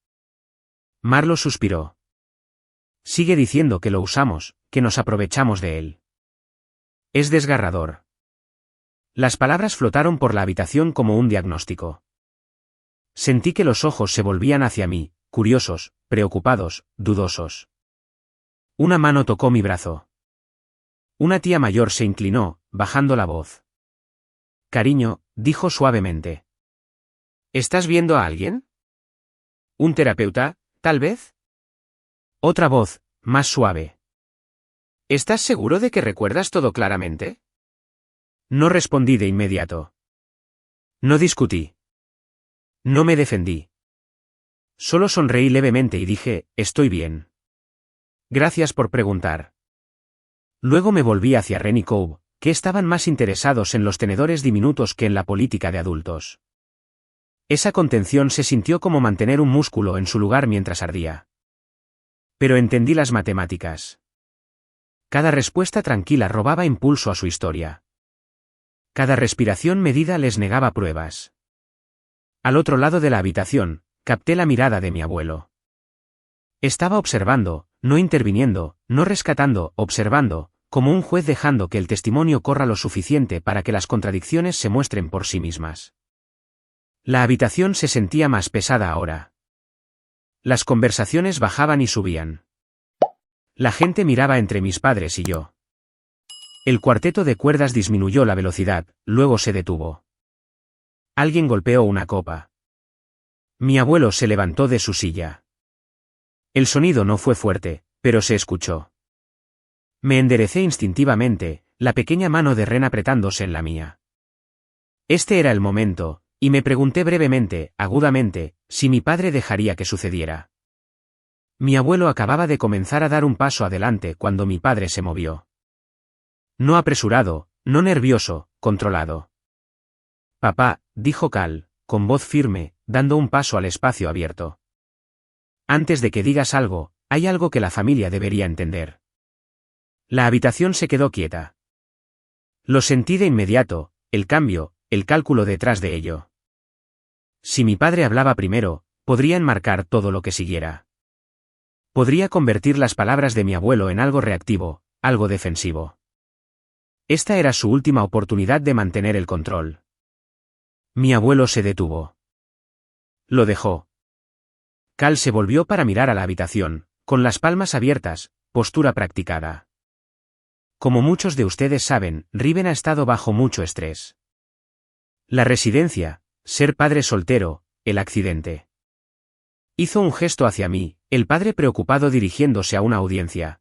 Marlo suspiró. Sigue diciendo que lo usamos, que nos aprovechamos de él. Es desgarrador. Las palabras flotaron por la habitación como un diagnóstico. Sentí que los ojos se volvían hacia mí, curiosos, preocupados, dudosos. Una mano tocó mi brazo. Una tía mayor se inclinó, bajando la voz. Cariño, dijo suavemente. ¿Estás viendo a alguien? ¿Un terapeuta, tal vez? Otra voz, más suave. ¿Estás seguro de que recuerdas todo claramente? No respondí de inmediato. No discutí. No me defendí. Solo sonreí levemente y dije, estoy bien. Gracias por preguntar. Luego me volví hacia Ren y Cobb, que estaban más interesados en los tenedores diminutos que en la política de adultos. Esa contención se sintió como mantener un músculo en su lugar mientras ardía. Pero entendí las matemáticas. Cada respuesta tranquila robaba impulso a su historia. Cada respiración medida les negaba pruebas. Al otro lado de la habitación, capté la mirada de mi abuelo. Estaba observando, no interviniendo, no rescatando, observando, como un juez dejando que el testimonio corra lo suficiente para que las contradicciones se muestren por sí mismas. La habitación se sentía más pesada ahora. Las conversaciones bajaban y subían. La gente miraba entre mis padres y yo. El cuarteto de cuerdas disminuyó la velocidad, luego se detuvo. Alguien golpeó una copa. Mi abuelo se levantó de su silla. El sonido no fue fuerte, pero se escuchó. Me enderecé instintivamente, la pequeña mano de Ren apretándose en la mía. Este era el momento, y me pregunté brevemente, agudamente, si mi padre dejaría que sucediera. Mi abuelo acababa de comenzar a dar un paso adelante cuando mi padre se movió. No apresurado, no nervioso, controlado. Papá, dijo Cal, con voz firme, dando un paso al espacio abierto. Antes de que digas algo, hay algo que la familia debería entender. La habitación se quedó quieta. Lo sentí de inmediato, el cambio, el cálculo detrás de ello. Si mi padre hablaba primero, podría enmarcar todo lo que siguiera. Podría convertir las palabras de mi abuelo en algo reactivo, algo defensivo. Esta era su última oportunidad de mantener el control. Mi abuelo se detuvo. Lo dejó. Cal se volvió para mirar a la habitación, con las palmas abiertas, postura practicada. Como muchos de ustedes saben, Riven ha estado bajo mucho estrés. La residencia, ser padre soltero, el accidente. Hizo un gesto hacia mí, el padre preocupado dirigiéndose a una audiencia.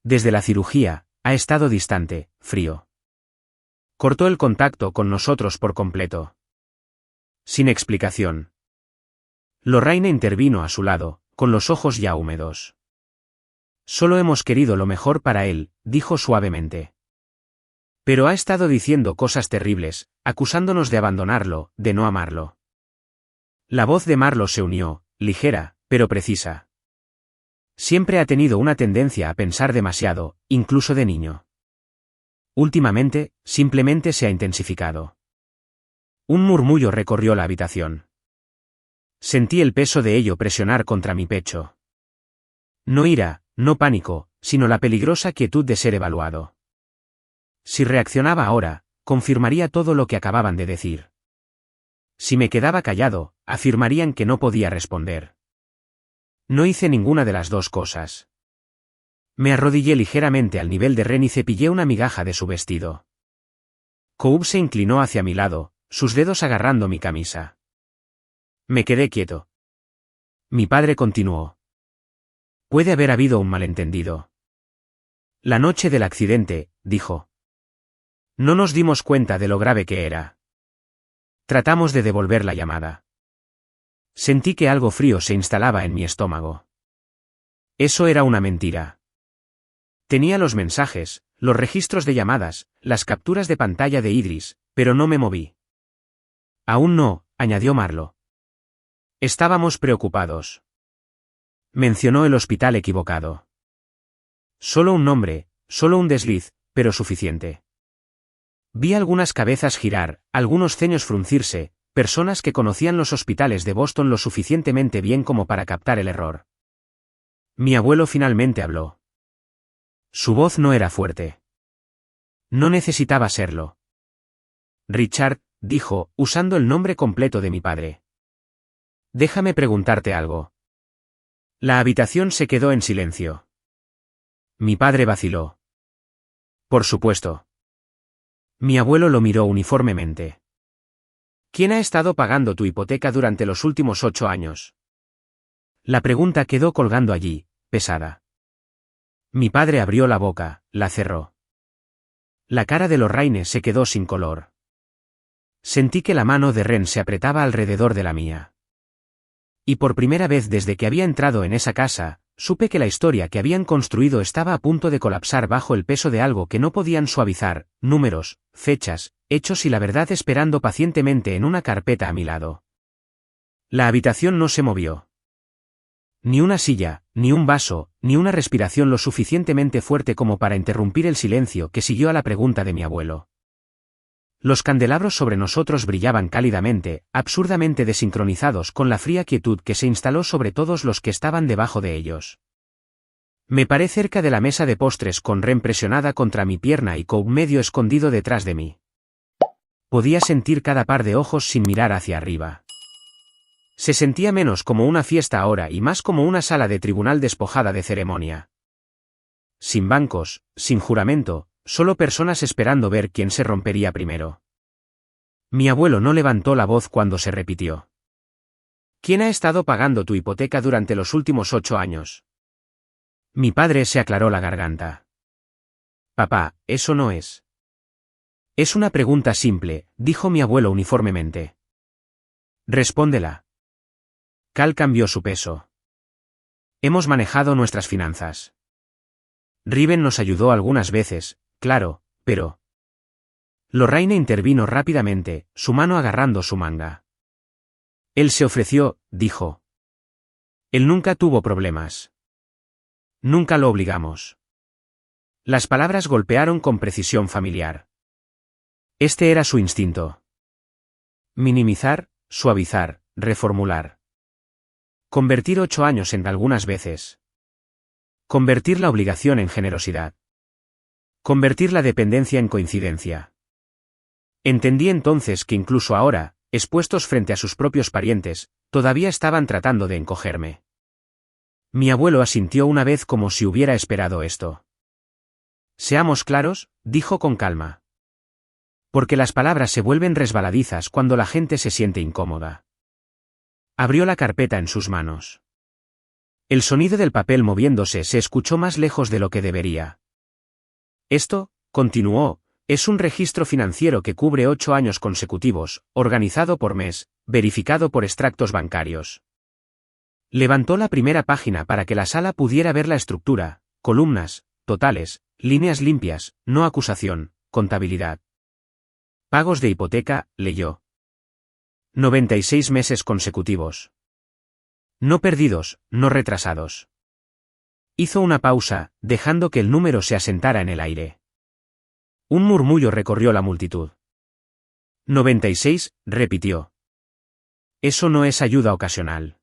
Desde la cirugía, ha estado distante, frío. Cortó el contacto con nosotros por completo. Sin explicación. Lorraine intervino a su lado, con los ojos ya húmedos. Solo hemos querido lo mejor para él, dijo suavemente. Pero ha estado diciendo cosas terribles, acusándonos de abandonarlo, de no amarlo. La voz de Marlo se unió, ligera, pero precisa. Siempre ha tenido una tendencia a pensar demasiado, incluso de niño. Últimamente, simplemente se ha intensificado. Un murmullo recorrió la habitación. Sentí el peso de ello presionar contra mi pecho. No ira, no pánico, sino la peligrosa quietud de ser evaluado. Si reaccionaba ahora, confirmaría todo lo que acababan de decir. Si me quedaba callado, afirmarían que no podía responder. No hice ninguna de las dos cosas. Me arrodillé ligeramente al nivel de Ren y cepillé una migaja de su vestido. Cobb se inclinó hacia mi lado, sus dedos agarrando mi camisa. Me quedé quieto. Mi padre continuó. Puede haber habido un malentendido. La noche del accidente, dijo. No nos dimos cuenta de lo grave que era. Tratamos de devolver la llamada. Sentí que algo frío se instalaba en mi estómago. Eso era una mentira. Tenía los mensajes, los registros de llamadas, las capturas de pantalla de Idris, pero no me moví. Aún no, añadió Marlo. Estábamos preocupados. Mencionó el hospital equivocado. Solo un nombre, solo un desliz, pero suficiente. Vi algunas cabezas girar, algunos ceños fruncirse, personas que conocían los hospitales de Boston lo suficientemente bien como para captar el error. Mi abuelo finalmente habló. Su voz no era fuerte. No necesitaba serlo. Richard, dijo, usando el nombre completo de mi padre. Déjame preguntarte algo. La habitación se quedó en silencio. Mi padre vaciló. Por supuesto. Mi abuelo lo miró uniformemente. ¿Quién ha estado pagando tu hipoteca durante los últimos 8 años? La pregunta quedó colgando allí, pesada. Mi padre abrió la boca, la cerró. La cara de Lorraine se quedó sin color. Sentí que la mano de Ren se apretaba alrededor de la mía. Y por primera vez desde que había entrado en esa casa, supe que la historia que habían construido estaba a punto de colapsar bajo el peso de algo que no podían suavizar, números, fechas, hechos y la verdad esperando pacientemente en una carpeta a mi lado. La habitación no se movió. Ni una silla, ni un vaso, ni una respiración lo suficientemente fuerte como para interrumpir el silencio que siguió a la pregunta de mi abuelo. Los candelabros sobre nosotros brillaban cálidamente, absurdamente desincronizados con la fría quietud que se instaló sobre todos los que estaban debajo de ellos. Me paré cerca de la mesa de postres con Ren presionada contra mi pierna y Cobb medio escondido detrás de mí. Podía sentir cada par de ojos sin mirar hacia arriba. Se sentía menos como una fiesta ahora y más como una sala de tribunal despojada de ceremonia. Sin bancos, sin juramento, solo personas esperando ver quién se rompería primero. Mi abuelo no levantó la voz cuando se repitió. ¿Quién ha estado pagando tu hipoteca durante los últimos 8 años? Mi padre se aclaró la garganta. Papá, eso no es. Es una pregunta simple, dijo mi abuelo uniformemente. Respóndela. Cal cambió su peso. Hemos manejado nuestras finanzas. Riven nos ayudó algunas veces, claro, pero... Lorraine intervino rápidamente, su mano agarrando su manga. Él se ofreció, dijo. Él nunca tuvo problemas. Nunca lo obligamos. Las palabras golpearon con precisión familiar. Este era su instinto. Minimizar, suavizar, reformular. Convertir 8 años en algunas veces. Convertir la obligación en generosidad. Convertir la dependencia en coincidencia. Entendí entonces que incluso ahora, expuestos frente a sus propios parientes, todavía estaban tratando de encogerme. Mi abuelo asintió una vez como si hubiera esperado esto. Seamos claros, dijo con calma. Porque las palabras se vuelven resbaladizas cuando la gente se siente incómoda. Abrió la carpeta en sus manos. El sonido del papel moviéndose se escuchó más lejos de lo que debería. Esto, continuó, es un registro financiero que cubre 8 años consecutivos, organizado por mes, verificado por extractos bancarios. Levantó la primera página para que la sala pudiera ver la estructura, columnas, totales, líneas limpias, no acusación, contabilidad. Pagos de hipoteca, leyó. 96 meses consecutivos. No perdidos, no retrasados. Hizo una pausa, dejando que el número se asentara en el aire. Un murmullo recorrió la multitud. 96, repitió. Eso no es ayuda ocasional.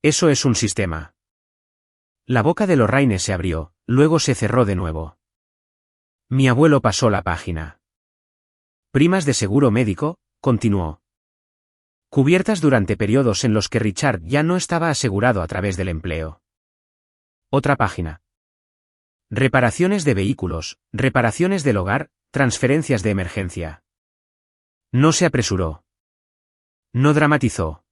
Eso es un sistema. La boca de Lorraine se abrió, luego se cerró de nuevo. Mi abuelo pasó la página. Primas de seguro médico, continuó. Cubiertas durante periodos en los que Richard ya no estaba asegurado a través del empleo. Otra página. Reparaciones de vehículos, reparaciones del hogar, transferencias de emergencia. No se apresuró. No dramatizó.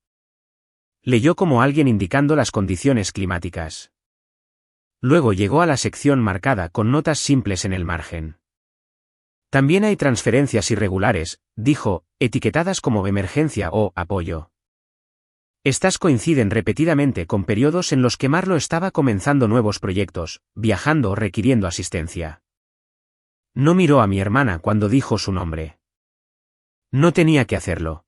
Leyó como alguien indicando las condiciones climáticas. Luego llegó a la sección marcada con notas simples en el margen. También hay transferencias irregulares, dijo, etiquetadas como emergencia o apoyo. Estas coinciden repetidamente con periodos en los que Marlo estaba comenzando nuevos proyectos, viajando o requiriendo asistencia. No miró a mi hermana cuando dijo su nombre. No tenía que hacerlo.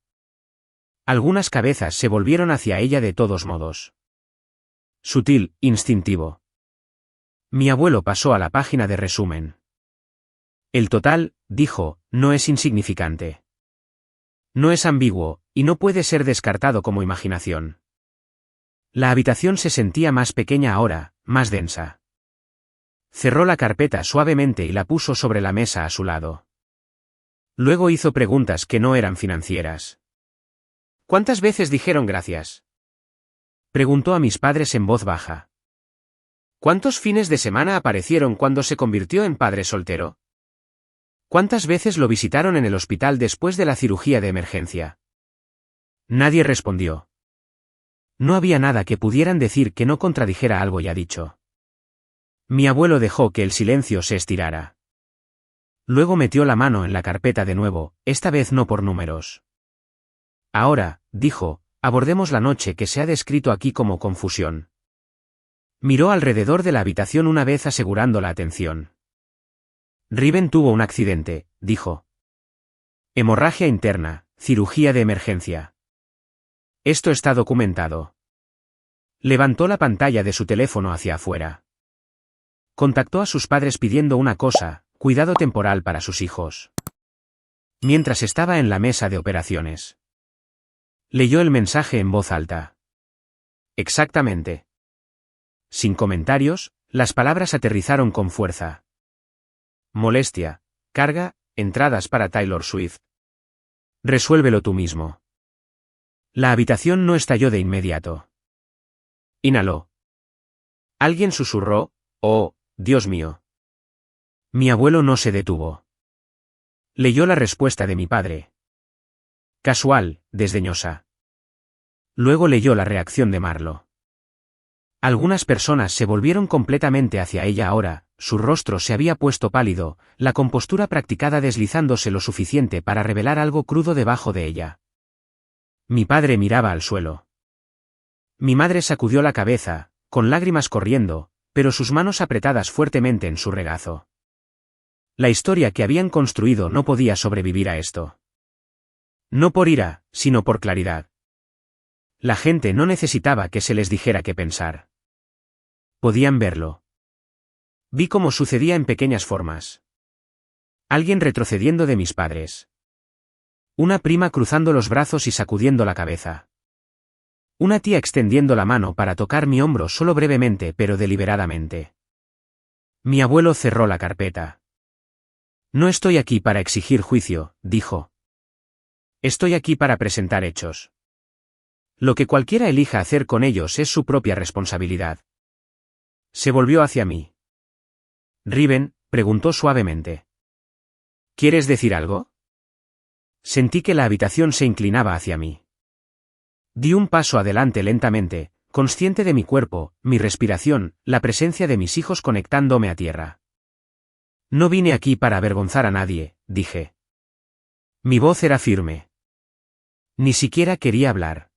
Algunas cabezas se volvieron hacia ella de todos modos. Sutil, instintivo. Mi abuelo pasó a la página de resumen. El total, dijo, no es insignificante. No es ambiguo, y no puede ser descartado como imaginación. La habitación se sentía más pequeña ahora, más densa. Cerró la carpeta suavemente y la puso sobre la mesa a su lado. Luego hizo preguntas que no eran financieras. ¿Cuántas veces dijeron gracias? Preguntó a mis padres en voz baja. ¿Cuántos fines de semana aparecieron cuando se convirtió en padre soltero? ¿Cuántas veces lo visitaron en el hospital después de la cirugía de emergencia? Nadie respondió. No había nada que pudieran decir que no contradijera algo ya dicho. Mi abuelo dejó que el silencio se estirara. Luego metió la mano en la carpeta de nuevo, esta vez no por números. Ahora, dijo, abordemos la noche que se ha descrito aquí como confusión. Miró alrededor de la habitación una vez asegurando la atención. Riven tuvo un accidente, dijo. Hemorragia interna, cirugía de emergencia. Esto está documentado. Levantó la pantalla de su teléfono hacia afuera. Contactó a sus padres pidiendo una cosa, cuidado temporal para sus hijos. Mientras estaba en la mesa de operaciones. Leyó el mensaje en voz alta. Exactamente. Sin comentarios, las palabras aterrizaron con fuerza. Molestia, carga, entradas para Taylor Swift. Resuélvelo tú mismo. La habitación no estalló de inmediato. Inhaló. Alguien susurró: «Oh, Dios mío». Mi abuelo no se detuvo. Leyó la respuesta de mi padre. Casual, desdeñosa. Luego leyó la reacción de Marlo. Algunas personas se volvieron completamente hacia ella ahora, su rostro se había puesto pálido, la compostura practicada deslizándose lo suficiente para revelar algo crudo debajo de ella. Mi padre miraba al suelo. Mi madre sacudió la cabeza, con lágrimas corriendo, pero sus manos apretadas fuertemente en su regazo. La historia que habían construido no podía sobrevivir a esto. No por ira, sino por claridad. La gente no necesitaba que se les dijera qué pensar. Podían verlo. Vi cómo sucedía en pequeñas formas. Alguien retrocediendo de mis padres. Una prima cruzando los brazos y sacudiendo la cabeza. Una tía extendiendo la mano para tocar mi hombro solo brevemente pero deliberadamente. Mi abuelo cerró la carpeta. No estoy aquí para exigir juicio, dijo. Estoy aquí para presentar hechos. Lo que cualquiera elija hacer con ellos es su propia responsabilidad. Se volvió hacia mí. Riven, preguntó suavemente. ¿Quieres decir algo? Sentí que la habitación se inclinaba hacia mí. Di un paso adelante lentamente, consciente de mi cuerpo, mi respiración, la presencia de mis hijos conectándome a tierra. No vine aquí para avergonzar a nadie, dije. Mi voz era firme. Ni siquiera quería hablar.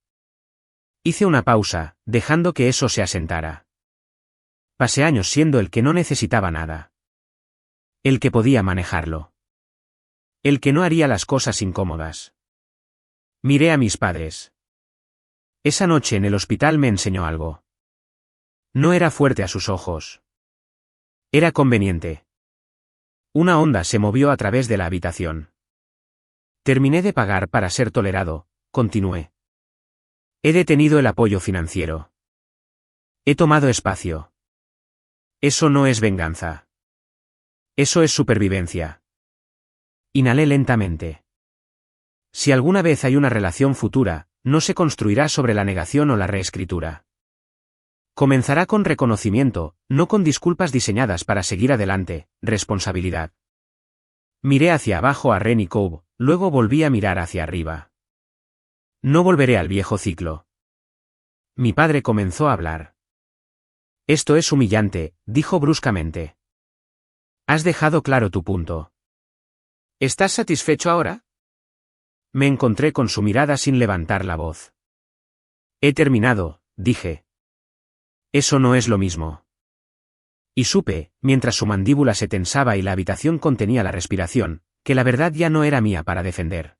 Hice una pausa, dejando que eso se asentara. Pasé años siendo el que no necesitaba nada. El que podía manejarlo. El que no haría las cosas incómodas. Miré a mis padres. Esa noche en el hospital me enseñó algo. No era fuerte a sus ojos. Era conveniente. Una onda se movió a través de la habitación. Terminé de pagar para ser tolerado, continué. He detenido el apoyo financiero. He tomado espacio. Eso no es venganza. Eso es supervivencia. Inhalé lentamente. Si alguna vez hay una relación futura, no se construirá sobre la negación o la reescritura. Comenzará con reconocimiento, no con disculpas diseñadas para seguir adelante, responsabilidad. Miré hacia abajo a Rennie Cove, luego volví a mirar hacia arriba. No volveré al viejo ciclo. Mi padre comenzó a hablar. Esto es humillante, dijo bruscamente. Has dejado claro tu punto. ¿Estás satisfecho ahora? Me encontré con su mirada sin levantar la voz. He terminado, dije. Eso no es lo mismo. Y supe, mientras su mandíbula se tensaba y la habitación contenía la respiración, que la verdad ya no era mía para defender.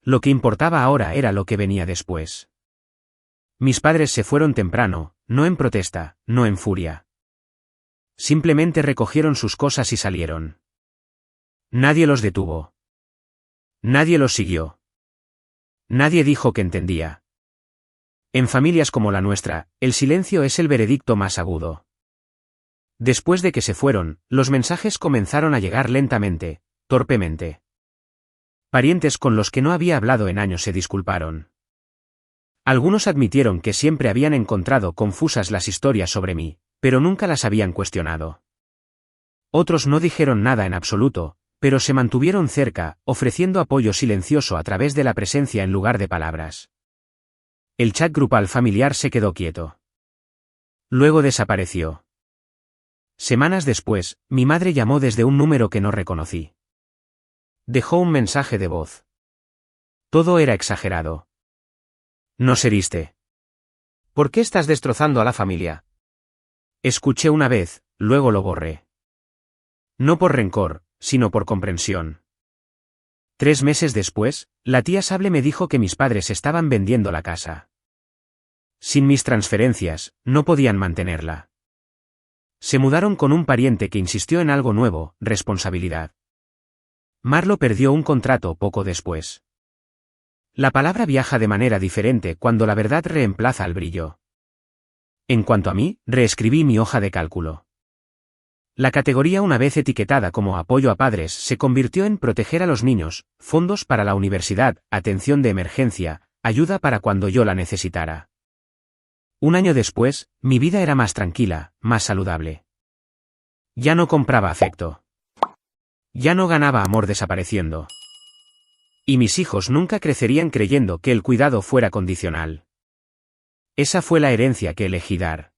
Lo que importaba ahora era lo que venía después. Mis padres se fueron temprano, no en protesta, no en furia. Simplemente recogieron sus cosas y salieron. Nadie los detuvo. Nadie los siguió. Nadie dijo que entendía. En familias como la nuestra, el silencio es el veredicto más agudo. Después de que se fueron, los mensajes comenzaron a llegar lentamente, torpemente. Parientes con los que no había hablado en años se disculparon. Algunos admitieron que siempre habían encontrado confusas las historias sobre mí, pero nunca las habían cuestionado. Otros no dijeron nada en absoluto, pero se mantuvieron cerca, ofreciendo apoyo silencioso a través de la presencia en lugar de palabras. El chat grupal familiar se quedó quieto. Luego desapareció. Semanas después, mi madre llamó desde un número que no reconocí. Dejó un mensaje de voz. Todo era exagerado. Nos heriste. ¿Por qué estás destrozando a la familia? Escuché una vez, luego lo borré. No por rencor, sino por comprensión. 3 meses después, la tía Sable me dijo que mis padres estaban vendiendo la casa. Sin mis transferencias, no podían mantenerla. Se mudaron con un pariente que insistió en algo nuevo, responsabilidad. Marlo perdió un contrato poco después. La palabra viaja de manera diferente cuando la verdad reemplaza al brillo. En cuanto a mí, reescribí mi hoja de cálculo. La categoría, una vez etiquetada como apoyo a padres, se convirtió en proteger a los niños, fondos para la universidad, atención de emergencia, Ayuda para cuando yo la necesitara. Un año después, mi vida era más tranquila, más saludable. Ya no compraba afecto. Ya no ganaba amor desapareciendo. Y mis hijos nunca crecerían creyendo que el cuidado fuera condicional. Esa fue la herencia que elegí dar.